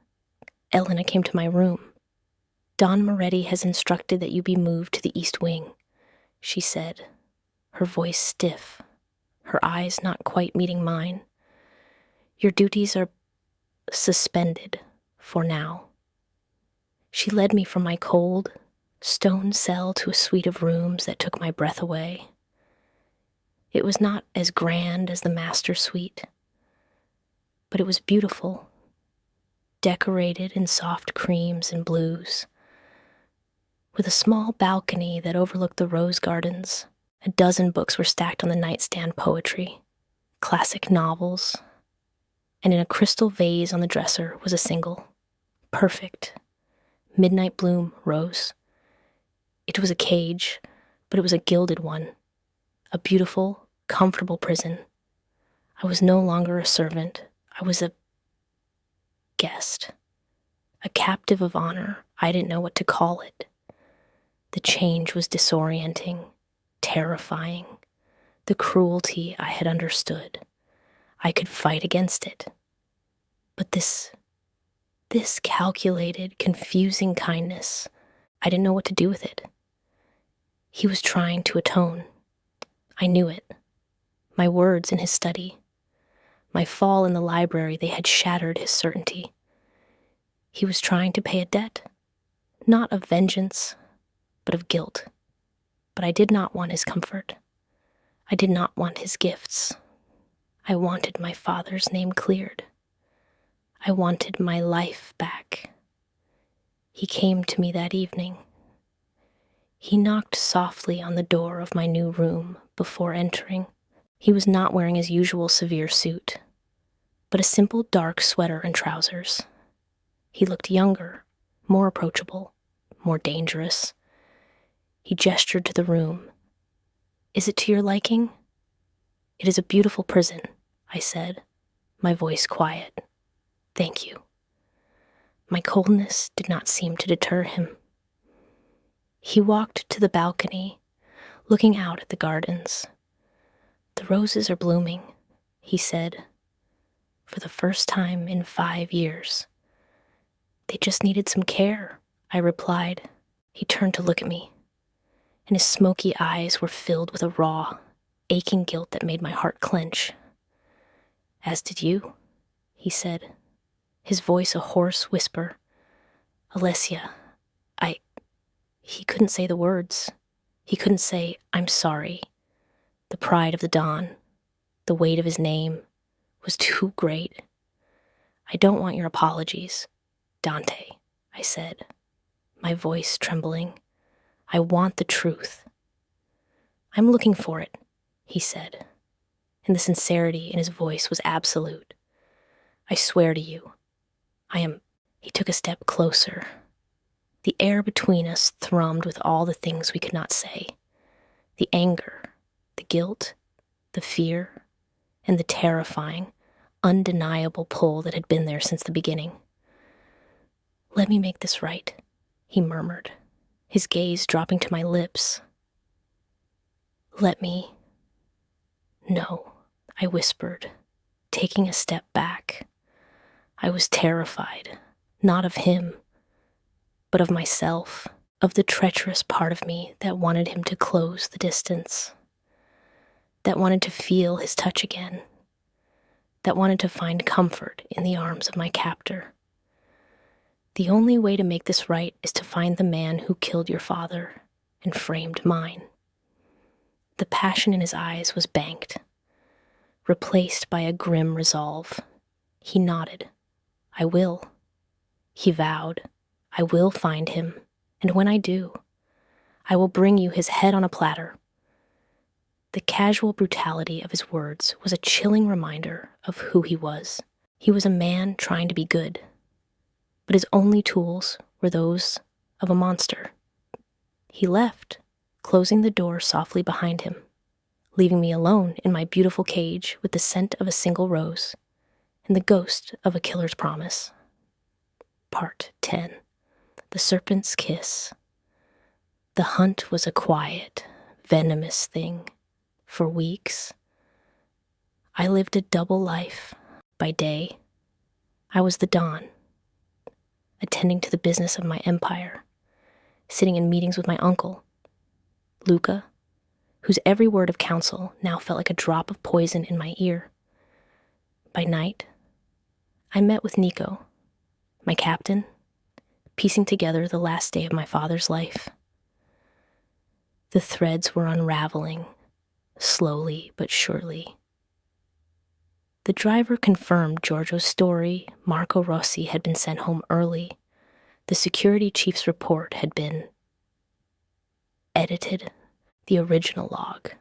Elena came to my room. "Don Moretti has instructed that you be moved to the East Wing," she said, her voice stiff, her eyes not quite meeting mine. "Your duties are suspended for now." She led me from my cold, stone cell to a suite of rooms that took my breath away. It was not as grand as the master suite, but it was beautiful, decorated in soft creams and blues, with a small balcony that overlooked the rose gardens. A dozen books were stacked on the nightstand: poetry, classic novels, and in a crystal vase on the dresser was a single, perfect, midnight bloom rose. It was a cage, but it was a gilded one, a beautiful, comfortable prison. I was no longer a servant. I was a guest, a captive of honor. I didn't know what to call it. The change was disorienting, terrifying. The cruelty I had understood. I could fight against it. But this calculated, confusing kindness, I didn't know what to do with it. He was trying to atone. I knew it. My words in his study, my fall in the library, they had shattered his certainty. He was trying to pay a debt, not of vengeance, but of guilt. But I did not want his comfort. I did not want his gifts. I wanted my father's name cleared. I wanted my life back. He came to me that evening. He knocked softly on the door of my new room before entering. He was not wearing his usual severe suit, but a simple dark sweater and trousers. He looked younger, more approachable, more dangerous. He gestured to the room. "Is it to your liking?" "It is a beautiful prison," I said, my voice quiet. "Thank you." My coldness did not seem to deter him. He walked to the balcony, looking out at the gardens. "The roses are blooming," he said, "for the first time in 5 years." "They just needed some care," I replied. He turned to look at me, and his smoky eyes were filled with a raw, aching guilt that made my heart clench. "As did you," he said, his voice a hoarse whisper. "Alessia, He couldn't say the words. He couldn't say, "I'm sorry." The pride of the Don, the weight of his name, was too great. "I don't want your apologies, Dante," I said, my voice trembling. "I want the truth." "I'm looking for it," he said, and the sincerity in his voice was absolute. "I swear to you, I am—" He took a step closer. The air between us thrummed with all the things we could not say. The anger, the guilt, the fear, and the terrifying, undeniable pull that had been there since the beginning. "Let me make this right," he murmured, his gaze dropping to my lips. "Let me—" "No," I whispered, taking a step back. I was terrified, not of him, but of myself, of the treacherous part of me that wanted him to close the distance, that wanted to feel his touch again, that wanted to find comfort in the arms of my captor. The only way to make this right is to find the man who killed your father and framed mine. The passion in his eyes was banked, replaced by a grim resolve. He nodded. I will. He vowed, I will find him, and when I do, I will bring you his head on a platter. The casual brutality of his words was a chilling reminder of who he was. He was a man trying to be good, but his only tools were those of a monster. He left, closing the door softly behind him, leaving me alone in my beautiful cage with the scent of a single rose and the ghost of a killer's promise. Part 10. The Serpent's Kiss. The hunt was a quiet, venomous thing. For weeks, I lived a double life. By day, I was the Don, attending to the business of my empire, sitting in meetings with my uncle, Luca, whose every word of counsel now felt like a drop of poison in my ear. By night, I met with Nico, my captain, piecing together the last day of my father's life. The threads were unraveling, slowly but surely. The driver confirmed Giorgio's story. Marco Rossi had been sent home early. The security chief's report had been edited. The original log,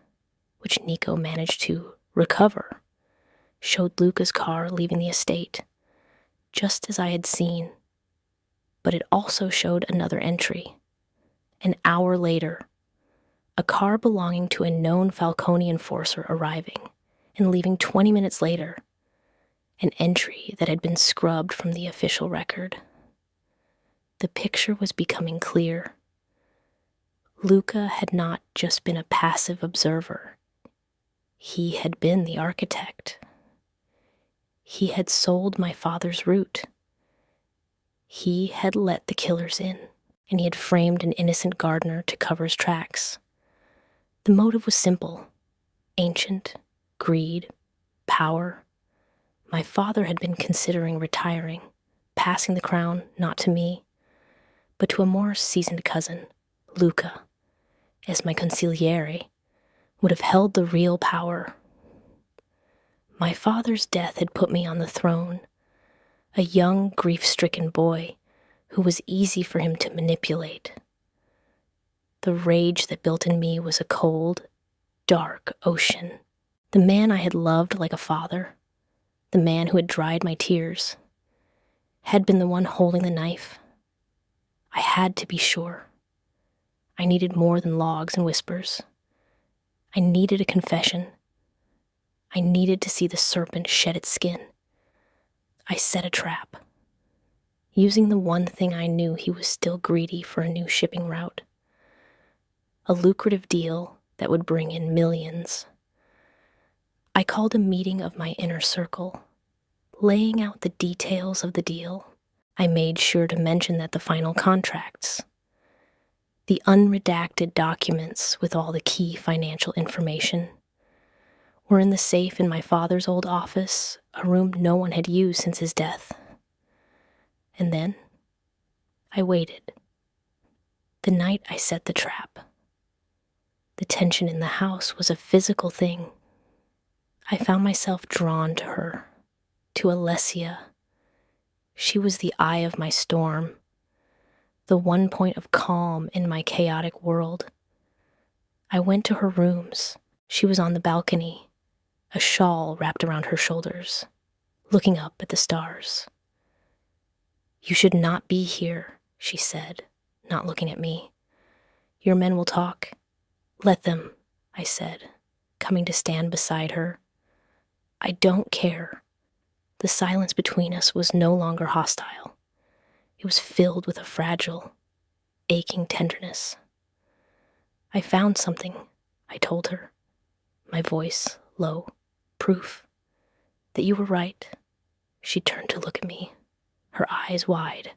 which Nico managed to recover, showed Luca's car leaving the estate, just as I had seen. But it also showed another entry. An hour later, a car belonging to a known Falcone enforcer arriving and leaving 20 minutes later, an entry that had been scrubbed from the official record. The picture was becoming clear. Luca had not just been a passive observer. He had been the architect. He had sold my father's route. He had let the killers in, and he had framed an innocent gardener to cover his tracks. The motive was simple: ancient, greed, power. My father had been considering retiring, passing the crown not to me, but to a more seasoned cousin, Luca, as my consigliere, would have held the real power. My father's death had put me on the throne, a young, grief-stricken boy who was easy for him to manipulate. The rage that built in me was a cold, dark ocean. The man I had loved like a father, the man who had dried my tears, had been the one holding the knife. I had to be sure. I needed more than logs and whispers. I needed a confession. I needed to see the serpent shed its skin. I set a trap, using the one thing I knew he was still greedy for a new shipping route. A lucrative deal that would bring in millions. I called a meeting of my inner circle, laying out the details of the deal. I made sure to mention that the final contracts, the unredacted documents with all the key financial information, were in the safe in my father's old office, a room no one had used since his death. And then, I waited. The night I set the trap, the tension in the house was a physical thing. I found myself drawn to her, to Alessia. She was the eye of my storm, the one point of calm in my chaotic world. I went to her rooms. She was on the balcony, a shawl wrapped around her shoulders, looking up at the stars. "You should not be here," she said, not looking at me. "Your men will talk." "Let them," I said, coming to stand beside her. "I don't care." The silence between us was no longer hostile. It was filled with a fragile, aching tenderness. "I found something," I told her, my voice low. "Proof that you were right." She turned to look at me, her eyes wide,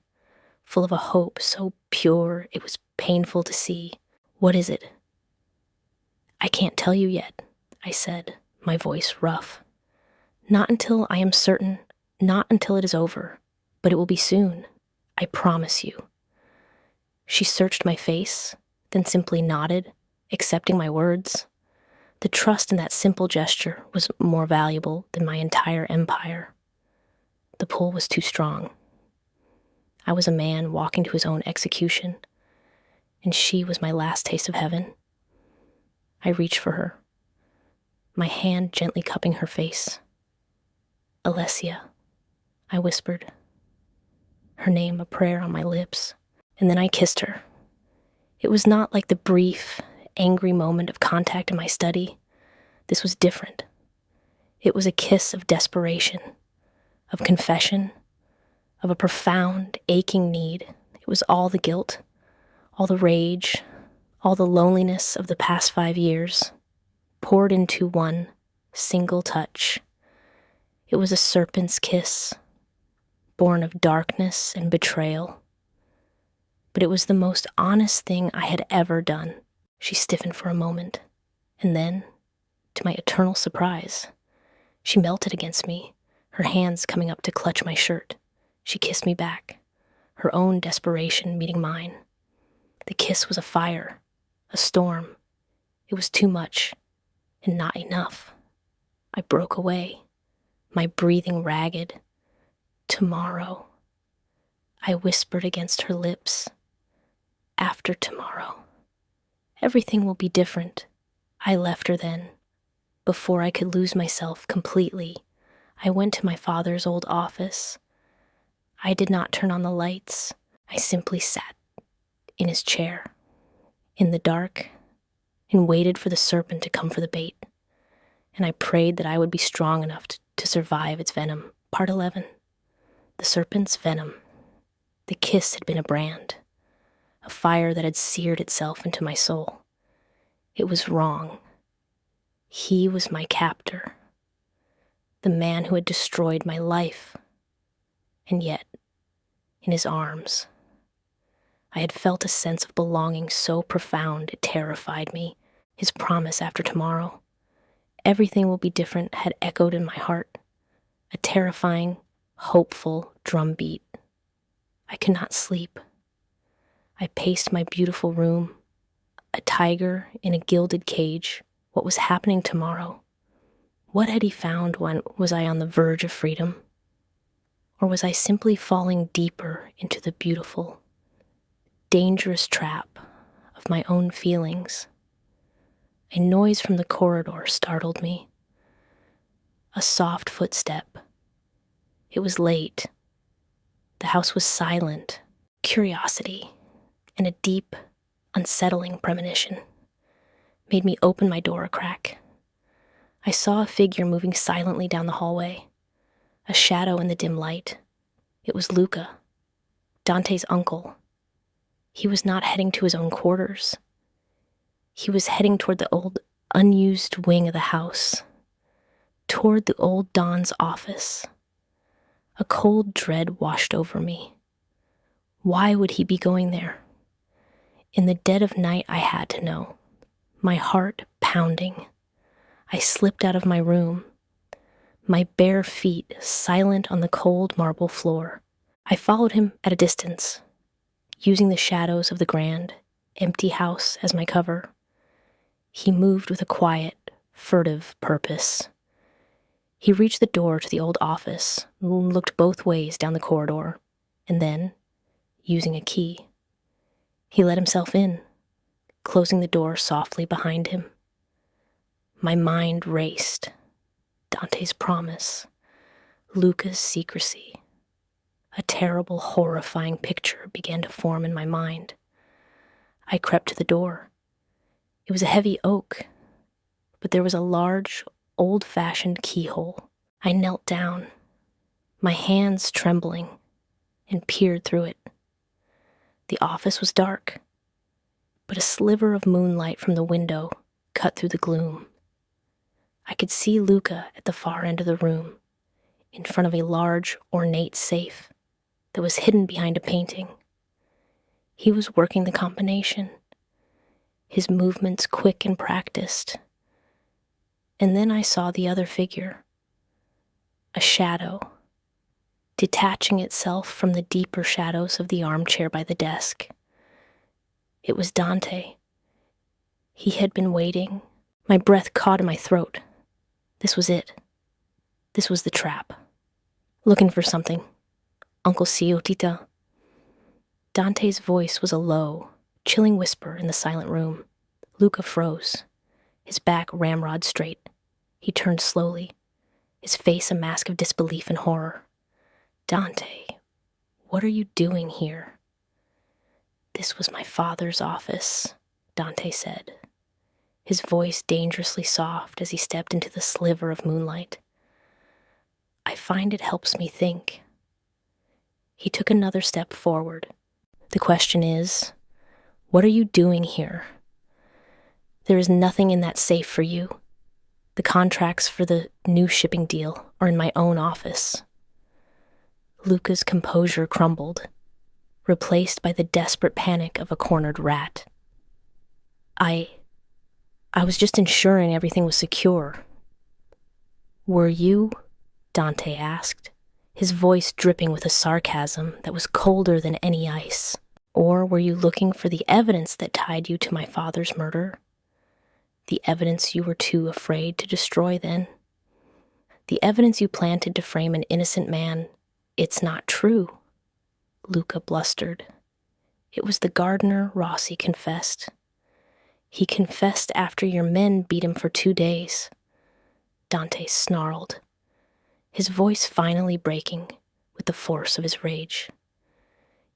full of a hope so pure it was painful to see. "What is it?" "I can't tell you yet," I said, my voice rough. "Not until I am certain, not until it is over, but it will be soon. I promise you. She searched my face, then simply nodded, accepting my words. The trust in that simple gesture was more valuable than my entire empire. The pull was too strong. I was a man walking to his own execution, and she was my last taste of heaven. I reached for her, my hand gently cupping her face. Alessia, I whispered, her name a prayer on my lips, and then I kissed her. It was not like the brief, angry moment of contact in my study. This was different. It was a kiss of desperation, of confession, of a profound, aching need. It was all the guilt, all the rage, all the loneliness of the past 5 years, poured into one single touch. It was a serpent's kiss, born of darkness and betrayal. But it was the most honest thing I had ever done. She stiffened for a moment, and then, to my eternal surprise, she melted against me, her hands coming up to clutch my shirt. She kissed me back, her own desperation meeting mine. The kiss was a fire, a storm. It was too much, and not enough. I broke away, my breathing ragged. Tomorrow, I whispered against her lips. After tomorrow, everything will be different. I left her then. Before I could lose myself completely, I went to my father's old office. I did not turn on the lights. I simply sat in his chair, in the dark, and waited for the serpent to come for the bait. And I prayed that I would be strong enough to survive its venom. Part 11. The serpent's venom. The kiss had been a brand, a fire that had seared itself into my soul. It was wrong. He was my captor, the man who had destroyed my life. And yet, in his arms, I had felt a sense of belonging so profound it terrified me. His promise after tomorrow, everything will be different, had echoed in my heart, a terrifying, hopeful drumbeat. I could not sleep. I paced my beautiful room, a tiger in a gilded cage. What was happening tomorrow? What had he found when was I on the verge of freedom? Or was I simply falling deeper into the beautiful, dangerous trap of my own feelings? A noise from the corridor startled me. A soft footstep. It was late. The house was silent. Curiosity and a deep, unsettling premonition made me open my door a crack. I saw a figure moving silently down the hallway, a shadow in the dim light. It was Luca, Dante's uncle. He was not heading to his own quarters. He was heading toward the old, unused wing of the house, toward the old Don's office. A cold dread washed over me. Why would he be going there? In the dead of night, I had to know. My heart pounding. I slipped out of my room, my bare feet silent on the cold marble floor. I followed him at a distance, using the shadows of the grand, empty house as my cover. He moved with a quiet, furtive purpose. He reached the door to the old office, looked both ways down the corridor, and then, using a key, he let himself in, closing the door softly behind him. My mind raced. Dante's promise, Luca's secrecy. A terrible, horrifying picture began to form in my mind. I crept to the door. It was a heavy oak, but there was a large, old-fashioned keyhole. I knelt down, my hands trembling, and peered through it. The office was dark, but a sliver of moonlight from the window cut through the gloom. I could see Luca at the far end of the room, in front of a large, ornate safe that was hidden behind a painting. He was working the combination, his movements quick and practiced. And then I saw the other figure, a shadow. detaching itself from the deeper shadows of the armchair by the desk. It was Dante. He had been waiting. My breath caught in my throat. This was it. This was the trap. Looking for something. Uncle Sio, Tita. Dante's voice was a low, chilling whisper in the silent room. Luca froze, his back ramrod straight. He turned slowly, his face a mask of disbelief and horror. Dante, what are you doing here? This was my father's office, Dante said, his voice dangerously soft as he stepped into the sliver of moonlight. I find it helps me think. He took another step forward. The question is, what are you doing here? There is nothing in that safe for you. The contracts for the new shipping deal are in my own office. Luca's composure crumbled, replaced by the desperate panic of a cornered rat. I was just ensuring everything was secure. Were you? Dante asked, his voice dripping with a sarcasm that was colder than any ice. Or were you looking for the evidence that tied you to my father's murder? The evidence you were too afraid to destroy then? The evidence you planted to frame an innocent man? It's not true, Luca blustered. It was the gardener Rossi confessed. He confessed after your men beat him for 2 days. Dante snarled, his voice finally breaking with the force of his rage.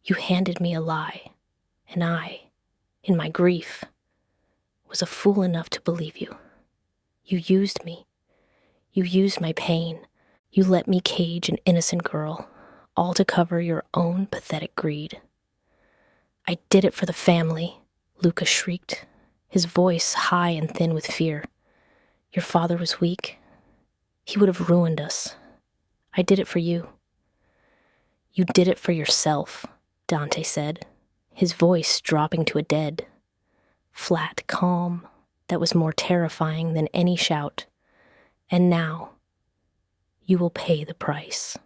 You handed me a lie, and I, in my grief, was a fool enough to believe you. You used me. You used my pain. You let me cage an innocent girl, all to cover your own pathetic greed. I did it for the family, Luca shrieked, his voice high and thin with fear. Your father was weak. He would have ruined us. I did it for you. You did it for yourself, Dante said, his voice dropping to a dead, flat calm that was more terrifying than any shout. And now, you will pay the price.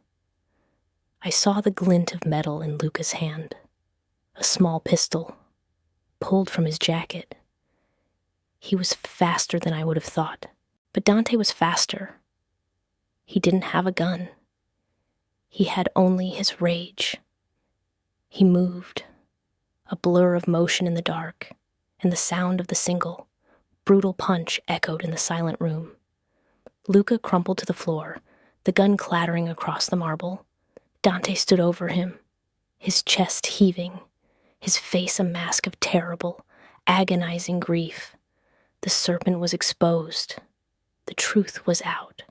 I saw the glint of metal in Luca's hand, a small pistol, pulled from his jacket. He was faster than I would have thought, but Dante was faster. He didn't have a gun. He had only his rage. He moved, a blur of motion in the dark, and the sound of the single, brutal punch echoed in the silent room. Luca crumpled to the floor, the gun clattering across the marble. Dante stood over him, his chest heaving, his face a mask of terrible, agonizing grief. The serpent was exposed. The truth was out.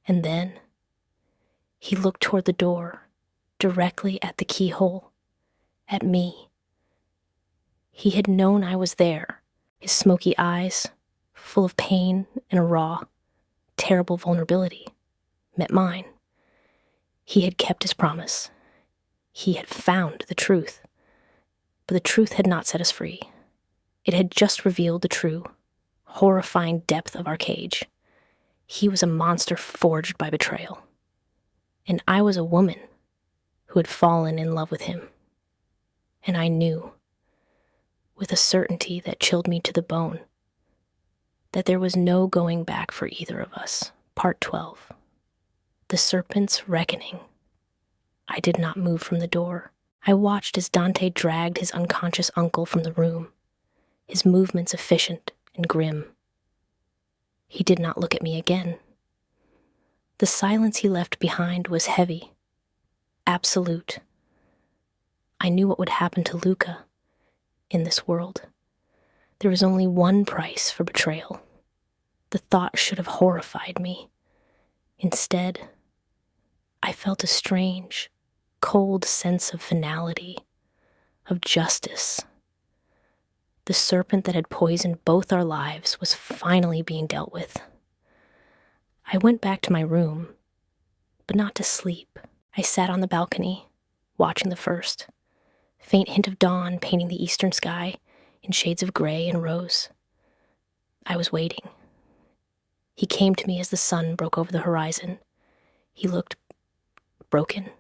And then he looked toward the door, directly at the keyhole, at me. He had known I was there, his smoky eyes, full of pain and a raw, terrible vulnerability, met mine. He had kept his promise. He had found the truth. But the truth had not set us free. It had just revealed the true, horrifying depth of our cage. He was a monster forged by betrayal. And I was a woman who had fallen in love with him. And I knew, with a certainty that chilled me to the bone, that there was no going back for either of us. Part 12. The Serpent's Reckoning. I did not move from the door. I watched as Dante dragged his unconscious uncle from the room, his movements efficient and grim. He did not look at me again. The silence he left behind was heavy, absolute. I knew what would happen to Luca in this world. There was only one price for betrayal. The thought should have horrified me. Instead, I felt a strange, cold sense of finality, of justice. The serpent that had poisoned both our lives was finally being dealt with. I went back to my room, but not to sleep. I sat on the balcony, watching the first faint hint of dawn painting the eastern sky in shades of gray and rose. I was waiting. He came to me as the sun broke over the horizon. He looked broken.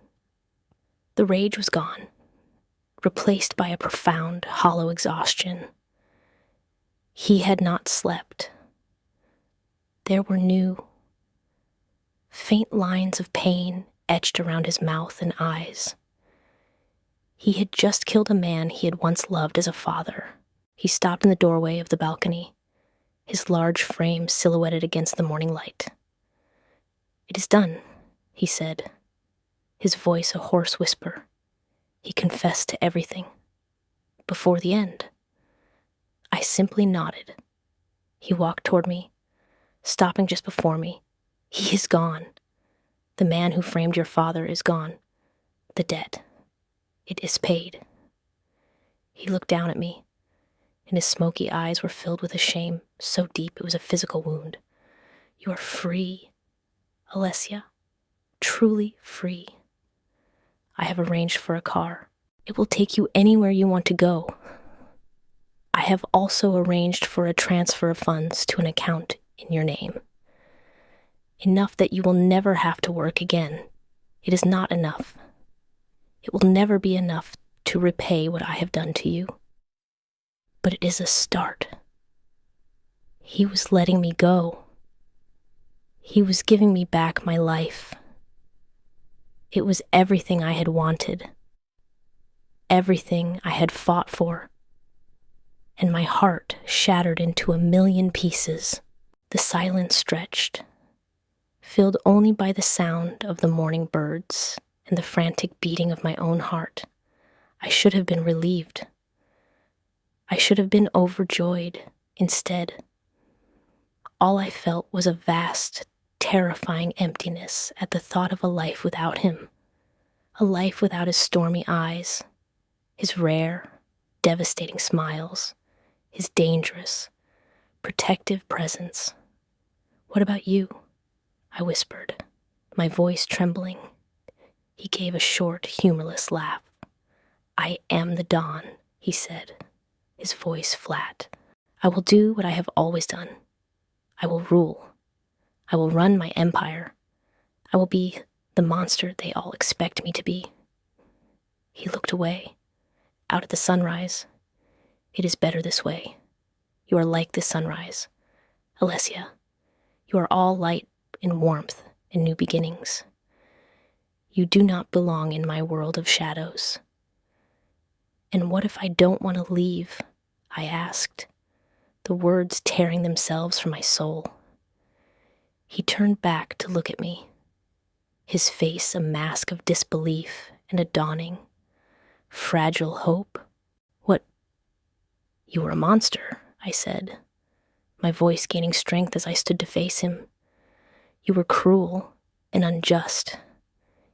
The rage was gone, replaced by a profound, hollow exhaustion. He had not slept. There were new, faint lines of pain etched around his mouth and eyes. He had just killed a man he had once loved as a father. He stopped in the doorway of the balcony, his large frame silhouetted against the morning light. "It is done," he said, his voice a hoarse whisper. He confessed to everything. Before the end. I simply nodded. He walked toward me, stopping just before me. "He is gone. The man who framed your father is gone. The debt. It is paid." He looked down at me, and his smoky eyes were filled with a shame so deep it was a physical wound. "You are free, Alessia. Truly free. I have arranged for a car. It will take you anywhere you want to go. I have also arranged for a transfer of funds to an account in your name. Enough that you will never have to work again. It is not enough. It will never be enough to repay what I have done to you. But it is a start." He was letting me go. He was giving me back my life. It was everything I had wanted, everything I had fought for, and my heart shattered into a million pieces. The silence stretched, filled only by the sound of the morning birds and the frantic beating of my own heart. I should have been relieved. I should have been overjoyed. Instead, all I felt was a vast, terrifying emptiness at the thought of a life without him, a life without his stormy eyes, his rare, devastating smiles, his dangerous, protective presence. "What about you?" I whispered, my voice trembling. He gave a short, humorless laugh. "I am the dawn," he said, his voice flat. "I will do what I have always done. I will rule. I will run my empire. I will be the monster they all expect me to be." He looked away, out at the sunrise. "It is better this way. You are like the sunrise. Alessia, you are all light and warmth and new beginnings. You do not belong in my world of shadows." "And what if I don't want to leave?" I asked, the words tearing themselves from my soul. He turned back to look at me, his face a mask of disbelief and a dawning, fragile hope. "What? You were a monster," I said, my voice gaining strength as I stood to face him. "You were cruel and unjust,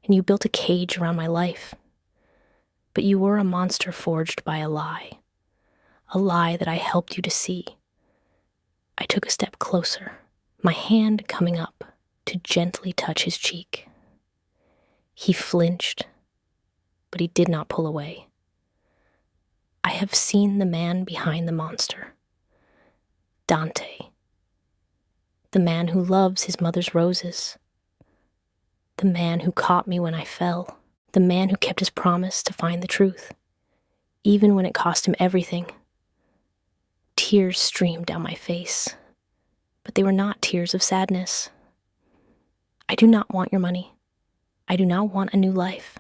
and you built a cage around my life. But you were a monster forged by a lie that I helped you to see." I took a step closer, my hand coming up to gently touch his cheek. He flinched, but he did not pull away. "I have seen the man behind the monster. Dante. The man who loves his mother's roses. The man who caught me when I fell. The man who kept his promise to find the truth, even when it cost him everything." Tears streamed down my face, but they were not tears of sadness. "I do not want your money. I do not want a new life."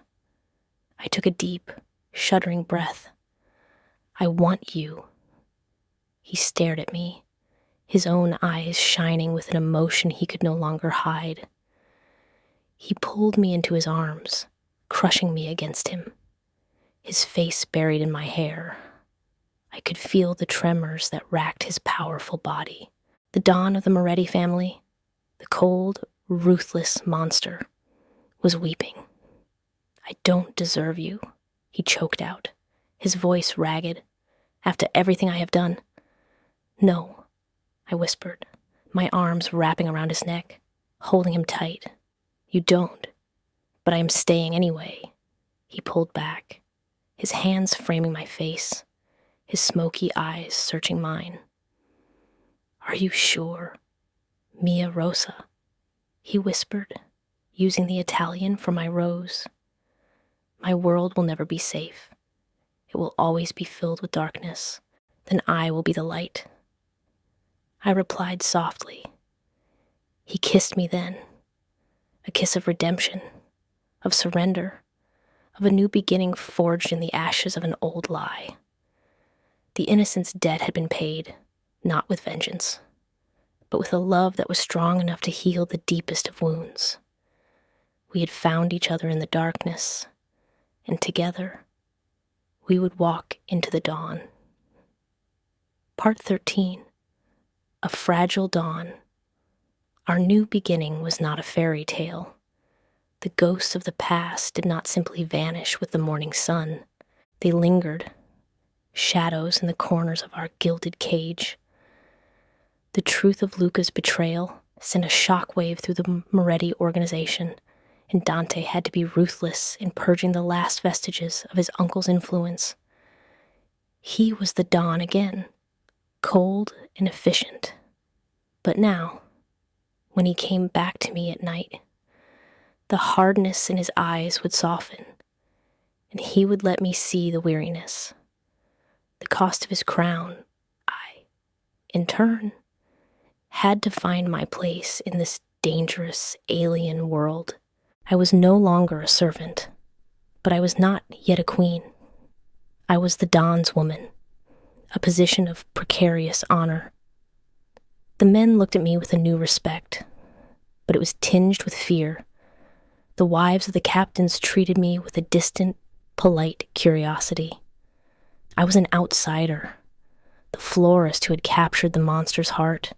I took a deep, shuddering breath. "I want you." He stared at me, his own eyes shining with an emotion he could no longer hide. He pulled me into his arms, crushing me against him, his face buried in my hair. I could feel the tremors that racked his powerful body. The dawn of the Moretti family, the cold, ruthless monster, was weeping. "I don't deserve you," he choked out, his voice ragged. "After everything I have done." "No," I whispered, my arms wrapping around his neck, holding him tight. "You don't, but I am staying anyway." He pulled back, his hands framing my face, his smoky eyes searching mine. "Are you sure, Mia Rosa?" he whispered. using the Italian for my rose. My world will never be safe. It will always be filled with darkness. Then I will be the light. I replied softly. He kissed me then, a kiss of redemption, of surrender, of a new beginning forged in the ashes of an old lie. The innocence debt had been paid, not with vengeance, but with a love that was strong enough to heal the deepest of wounds. We had found each other in the darkness, and together we would walk into the dawn. Part 13. A fragile dawn. Our new beginning was not a fairy tale. The ghosts of the past did not simply vanish with the morning sun. They lingered, shadows in the corners of our gilded cage. The truth of Luca's betrayal sent a shockwave through the Moretti organization, and Dante had to be ruthless in purging the last vestiges of his uncle's influence. He was the Don again, cold and efficient. But now, when he came back to me at night, the hardness in his eyes would soften, and he would let me see the weariness. The cost of his crown, I, in turn, had to find my place in this dangerous alien world. I was no longer a servant, but I was not yet a queen. I was the Don's woman, a position of precarious honor. The men looked at me with a new respect, but it was tinged with fear. The wives of the captains treated me with a distant, polite curiosity. I was an outsider, the florist who had captured the monster's heart.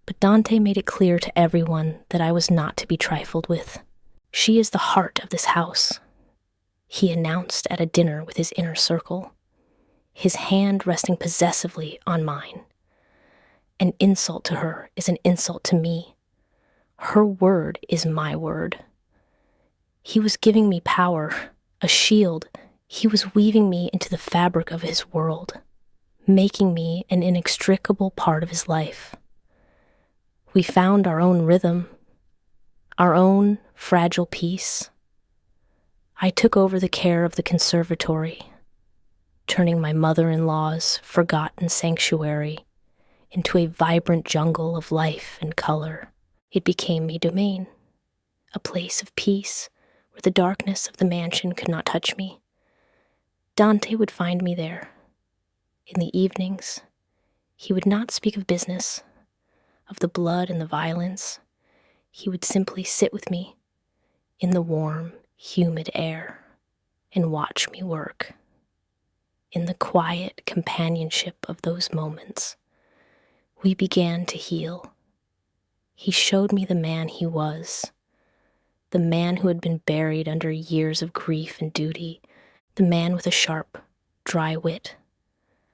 But Dante made it clear to everyone that I was not to be trifled with. She is the heart of this house, he announced at a dinner with his inner circle, his hand resting possessively on mine. An insult to her is an insult to me. Her word is my word. He was giving me power, a shield. He was weaving me into the fabric of his world, making me an inextricable part of his life. We found our own rhythm, our own fragile peace. I took over the care of the conservatory, turning my mother-in-law's forgotten sanctuary into a vibrant jungle of life and color. It became a domain, a place of peace where the darkness of the mansion could not touch me. Dante would find me there. In the evenings, he would not speak of business, of the blood and the violence. He would simply sit with me in the warm, humid air and watch me work. In the quiet companionship of those moments, we began to heal. He showed me the man he was, the man who had been buried under years of grief and duty, the man with a sharp, dry wit,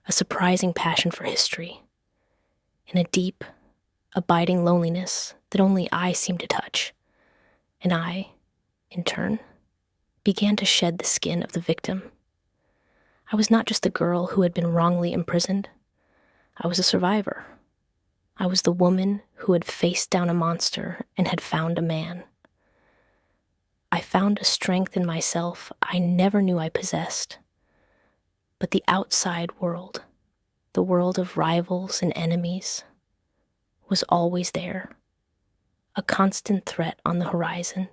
a surprising passion for history, and a deep, abiding loneliness that only I seemed to touch. And I, in turn, began to shed the skin of the victim. I was not just the girl who had been wrongly imprisoned. I was a survivor. I was the woman who had faced down a monster and had found a man. I found a strength in myself I never knew I possessed. But the outside world, the world of rivals and enemies, was always there, a constant threat on the horizon.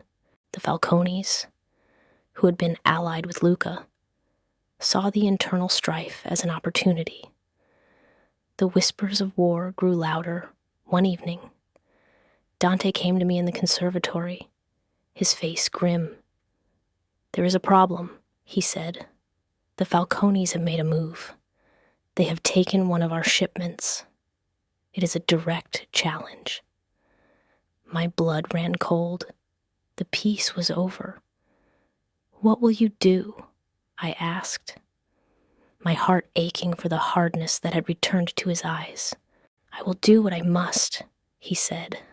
The Falcones, who had been allied with Luca, saw the internal strife as an opportunity. The whispers of war grew louder. One evening, Dante came to me in the conservatory, his face grim. "There is a problem," he said. "The Falcones have made a move. They have taken one of our shipments. It is a direct challenge." My blood ran cold. The peace was over. "What will you do?" I asked, my heart aching for the hardness that had returned to his eyes. "I will do what I must," he said,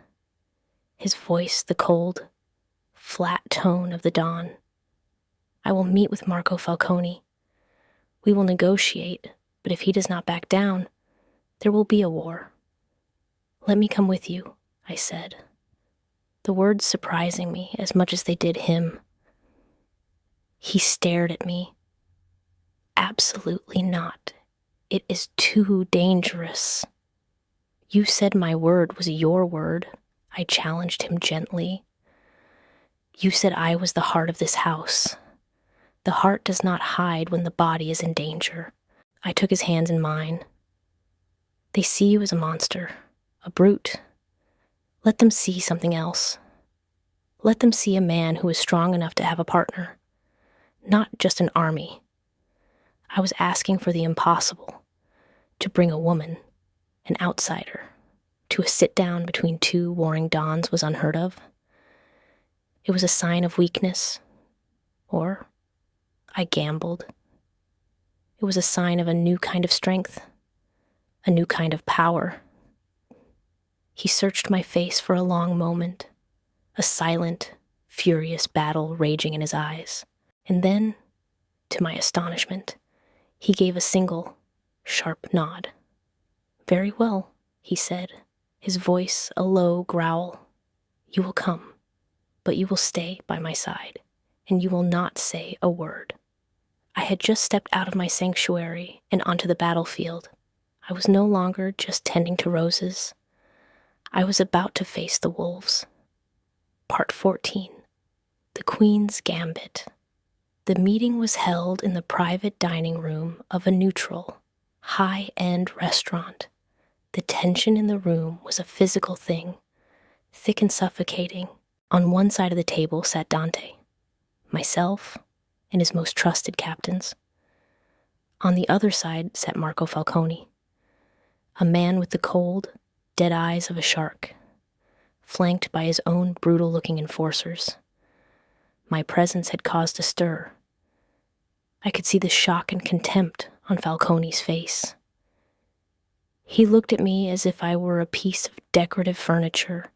his voice the cold, flat tone of the dawn. "I will meet with Marco Falcone. We will negotiate, but if he does not back down, there will be a war. Let me come with you," I said. the words surprising me as much as they did him. He stared at me. Absolutely not. It is too dangerous. You said my word was your word, I challenged him gently. You said I was the heart of this house. The heart does not hide when the body is in danger. I took his hands in mine. They see you as a monster, a brute. Let them see something else. Let them see a man who is strong enough to have a partner, not just an army. I was asking for the impossible, to bring a woman, an outsider, to a sit-down between two warring dons was unheard of. It was a sign of weakness, or I gambled. It was a sign of a new kind of strength, a new kind of power. He searched my face for a long moment, a silent, furious battle raging in his eyes. And then, to my astonishment, he gave a single, sharp nod. Very well, he said, his voice a low growl. You will come, but you will stay by my side, and you will not say a word. I had just stepped out of my sanctuary and onto the battlefield. I was no longer just tending to roses. I was about to face the wolves. Part 14. The Queen's Gambit. The meeting was held in the private dining room of a neutral, high-end restaurant. The tension in the room was a physical thing, thick and suffocating. On one side of the table sat Dante, myself, and his most trusted captains. On the other side sat Marco Falcone, a man with the cold, dead eyes of a shark, flanked by his own brutal-looking enforcers. My presence had caused a stir. I could see the shock and contempt on Falcone's face. He looked at me as if I were a piece of decorative furniture,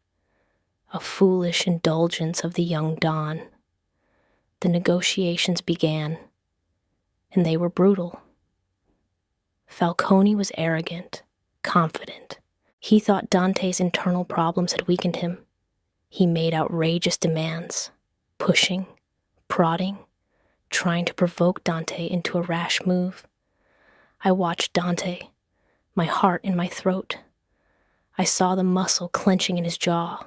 a foolish indulgence of the young Don. The negotiations began, and they were brutal. Falcone was arrogant, confident. He thought Dante's internal problems had weakened him. He made outrageous demands, pushing, prodding, trying to provoke Dante into a rash move. I watched Dante, my heart in my throat. I saw the muscle clenching in his jaw,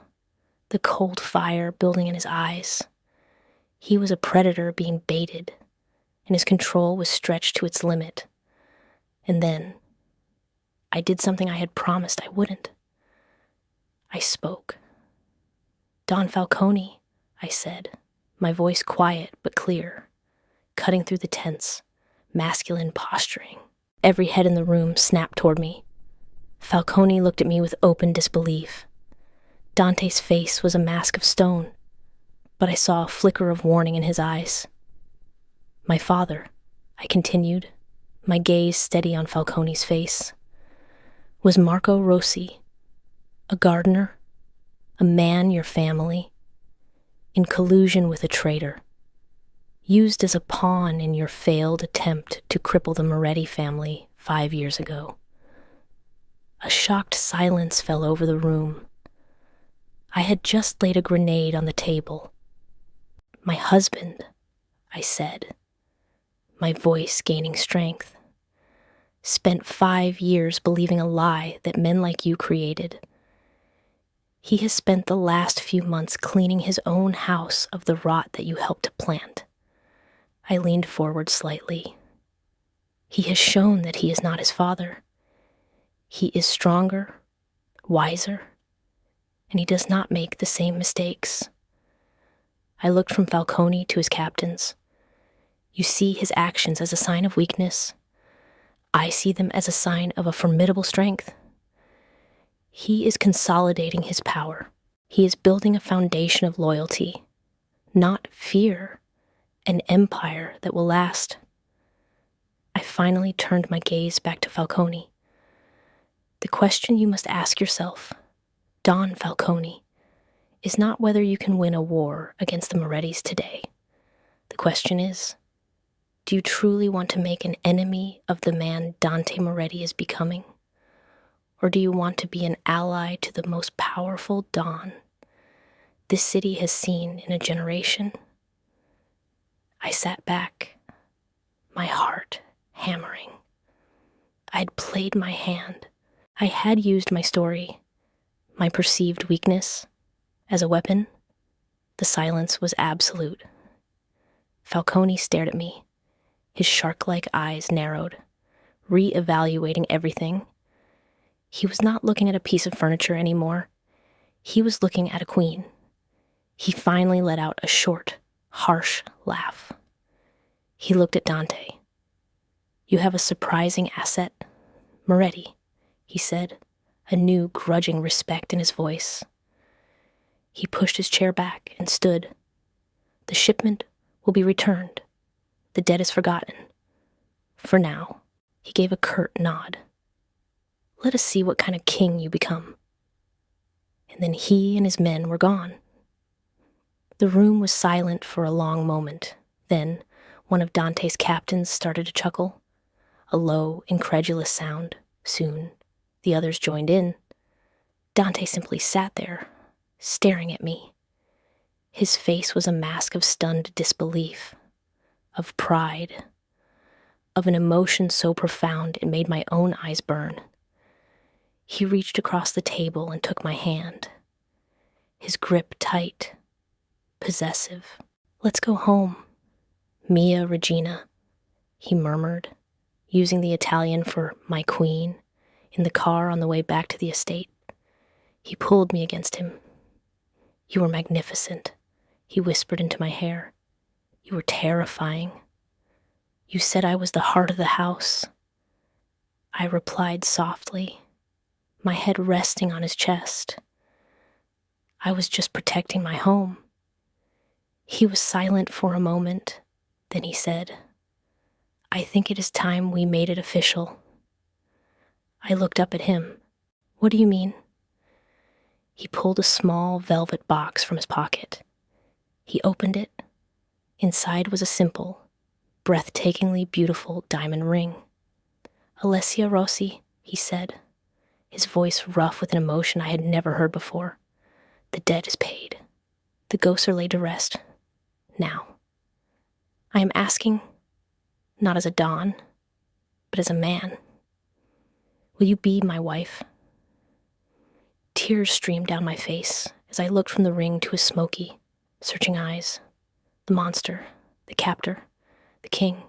the cold fire building in his eyes. He was a predator being baited, and his control was stretched to its limit. And then, I did something I had promised I wouldn't. I spoke. Don Falcone, I said, my voice quiet but clear, cutting through the tense, masculine posturing. Every head in the room snapped toward me. Falcone looked at me with open disbelief. Dante's face was a mask of stone, but I saw a flicker of warning in his eyes. My father, I continued, my gaze steady on Falcone's face, was Marco Rossi, a gardener, a man your family, in collusion with a traitor, used as a pawn in your failed attempt to cripple the Moretti family 5 years ago. A shocked silence fell over the room. I had just laid a grenade on the table. My husband, I said, my voice gaining strength, spent 5 years believing a lie that men like you created. He has spent the last few months cleaning his own house of the rot that you helped to plant. I leaned forward slightly. He has shown that he is not his father. He is stronger, wiser, and he does not make the same mistakes. I looked from Falcone to his captains. You see his actions as a sign of weakness. I see them as a sign of a formidable strength. He is consolidating his power. He is building a foundation of loyalty, not fear, an empire that will last. I finally turned my gaze back to Falcone. The question you must ask yourself, Don Falcone, is not whether you can win a war against the Morettis today. The question is, do you truly want to make an enemy of the man Dante Moretti is becoming? Or do you want to be an ally to the most powerful Don, this city has seen in a generation. I sat back, my heart hammering. I'd played my hand. I had used my story, my perceived weakness, as a weapon. The silence was absolute. Falcone stared at me, his shark-like eyes narrowed, re-evaluating everything. He was not looking at a piece of furniture anymore. He was looking at a queen. He finally let out a short, harsh laugh. He looked at Dante. "You have a surprising asset, Moretti," he said, a new grudging respect in his voice. He pushed his chair back and stood. "The shipment will be returned. The debt is forgotten. For now." He gave a curt nod. "Let us see what kind of king you become." And then he and his men were gone. The room was silent for a long moment. Then one of Dante's captains started to chuckle, a low, incredulous sound. Soon, the others joined in. Dante simply sat there, staring at me. His face was a mask of stunned disbelief, of pride, of an emotion so profound it made my own eyes burn. He reached across the table and took my hand, his grip tight, possessive. "Let's go home, Mia Regina," he murmured, using the Italian for "my queen," in the car on the way back to the estate. He pulled me against him. "You were magnificent," he whispered into my hair. "You were terrifying. You said I was the heart of the house." I replied softly, my head resting on his chest. "I was just protecting my home." He was silent for a moment. Then he said, "I think it is time we made it official." I looked up at him. "What do you mean?" He pulled a small velvet box from his pocket. He opened it. Inside was a simple, breathtakingly beautiful diamond ring. "Alessia Rossi," he said, his voice rough with an emotion I had never heard before. "The debt is paid. The ghosts are laid to rest. Now. I am asking, not as a Don, but as a man. Will you be my wife?" Tears streamed down my face as I looked from the ring to his smoky, searching eyes. The monster, the captor, the king,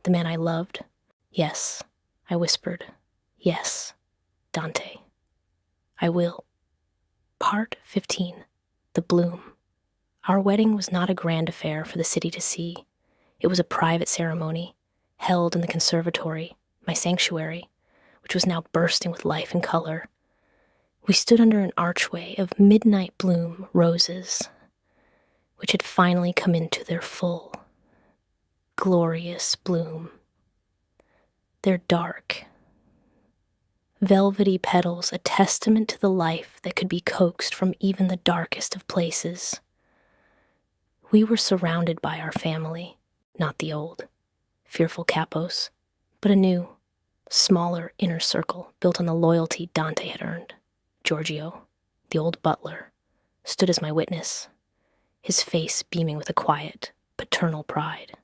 the man I loved. "Yes," I whispered. "Yes, Dante. I will." Part 15. The Bloom. Our wedding was not a grand affair for the city to see. It was a private ceremony, held in the conservatory, my sanctuary, which was now bursting with life and color. We stood under an archway of midnight bloom roses, which had finally come into their full, glorious bloom. Their dark, velvety petals, a testament to the life that could be coaxed from even the darkest of places. We were surrounded by our family, not the old, fearful capos, but a new, smaller inner circle built on the loyalty Dante had earned. Giorgio, the old butler, stood as my witness, his face beaming with a quiet, paternal pride.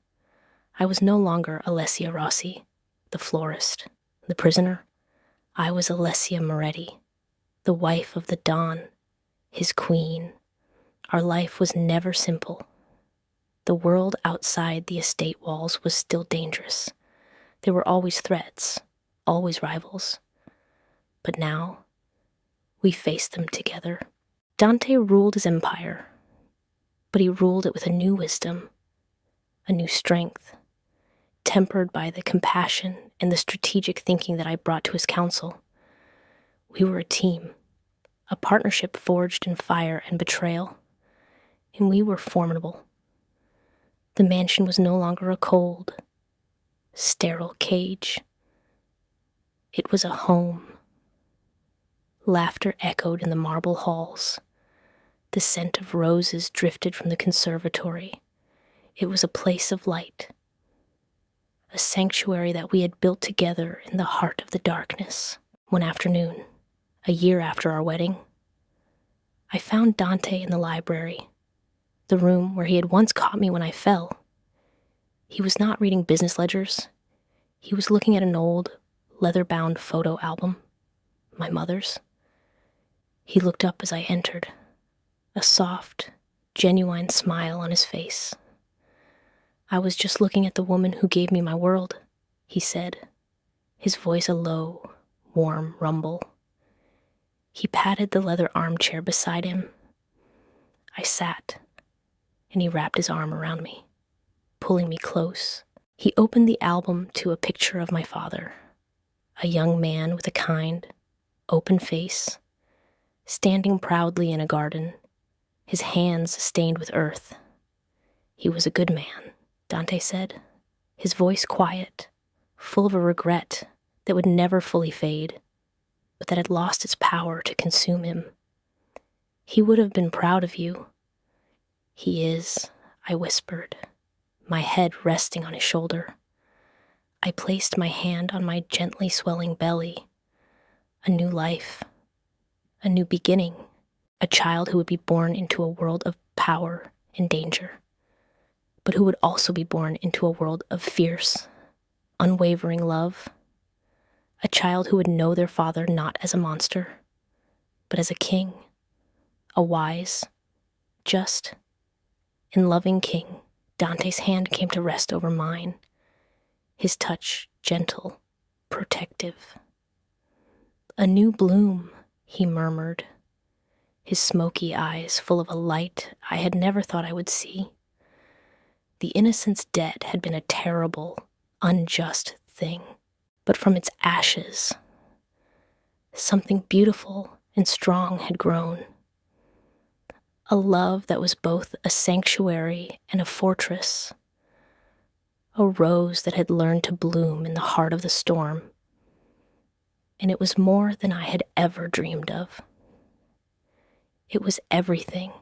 I was no longer Alessia Rossi, the florist, the prisoner. I was Alessia Moretti, the wife of the Don, his queen. Our life was never simple. The world outside the estate walls was still dangerous. There were always threats, always rivals. But now, we faced them together. Dante ruled his empire, but he ruled it with a new wisdom, a new strength, tempered by the compassion and the strategic thinking that I brought to his counsel. We were a team, a partnership forged in fire and betrayal, and we were formidable. The mansion was no longer a cold, sterile cage. It was a home. Laughter echoed in the marble halls. The scent of roses drifted from the conservatory. It was a place of light, a sanctuary that we had built together in the heart of the darkness. One afternoon, a year after our wedding, I found Dante in the library, the room where he had once caught me when I fell. He was not reading business ledgers. He was looking at an old, leather-bound photo album, my mother's. He looked up as I entered, a soft, genuine smile on his face. "I was just looking at the woman who gave me my world," he said, his voice a low, warm rumble. He patted the leather armchair beside him. I sat, and he wrapped his arm around me, pulling me close. He opened the album to a picture of my father, a young man with a kind, open face, standing proudly in a garden, his hands stained with earth. "He was a good man," Dante said, his voice quiet, full of a regret that would never fully fade, but that had lost its power to consume him. "He would have been proud of you." "He is," I whispered, my head resting on his shoulder. I placed my hand on my gently swelling belly. A new life, a new beginning, a child who would be born into a world of power and danger, but who would also be born into a world of fierce, unwavering love. A child who would know their father not as a monster, but as a king, a wise, just, and loving king. Dante's hand came to rest over mine, his touch gentle, protective. "A new bloom," he murmured, his smoky eyes full of a light I had never thought I would see. The innocence dead had been a terrible, unjust thing, but from its ashes, something beautiful and strong had grown. A love that was both a sanctuary and a fortress. A rose that had learned to bloom in the heart of the storm. And it was more than I had ever dreamed of. It was everything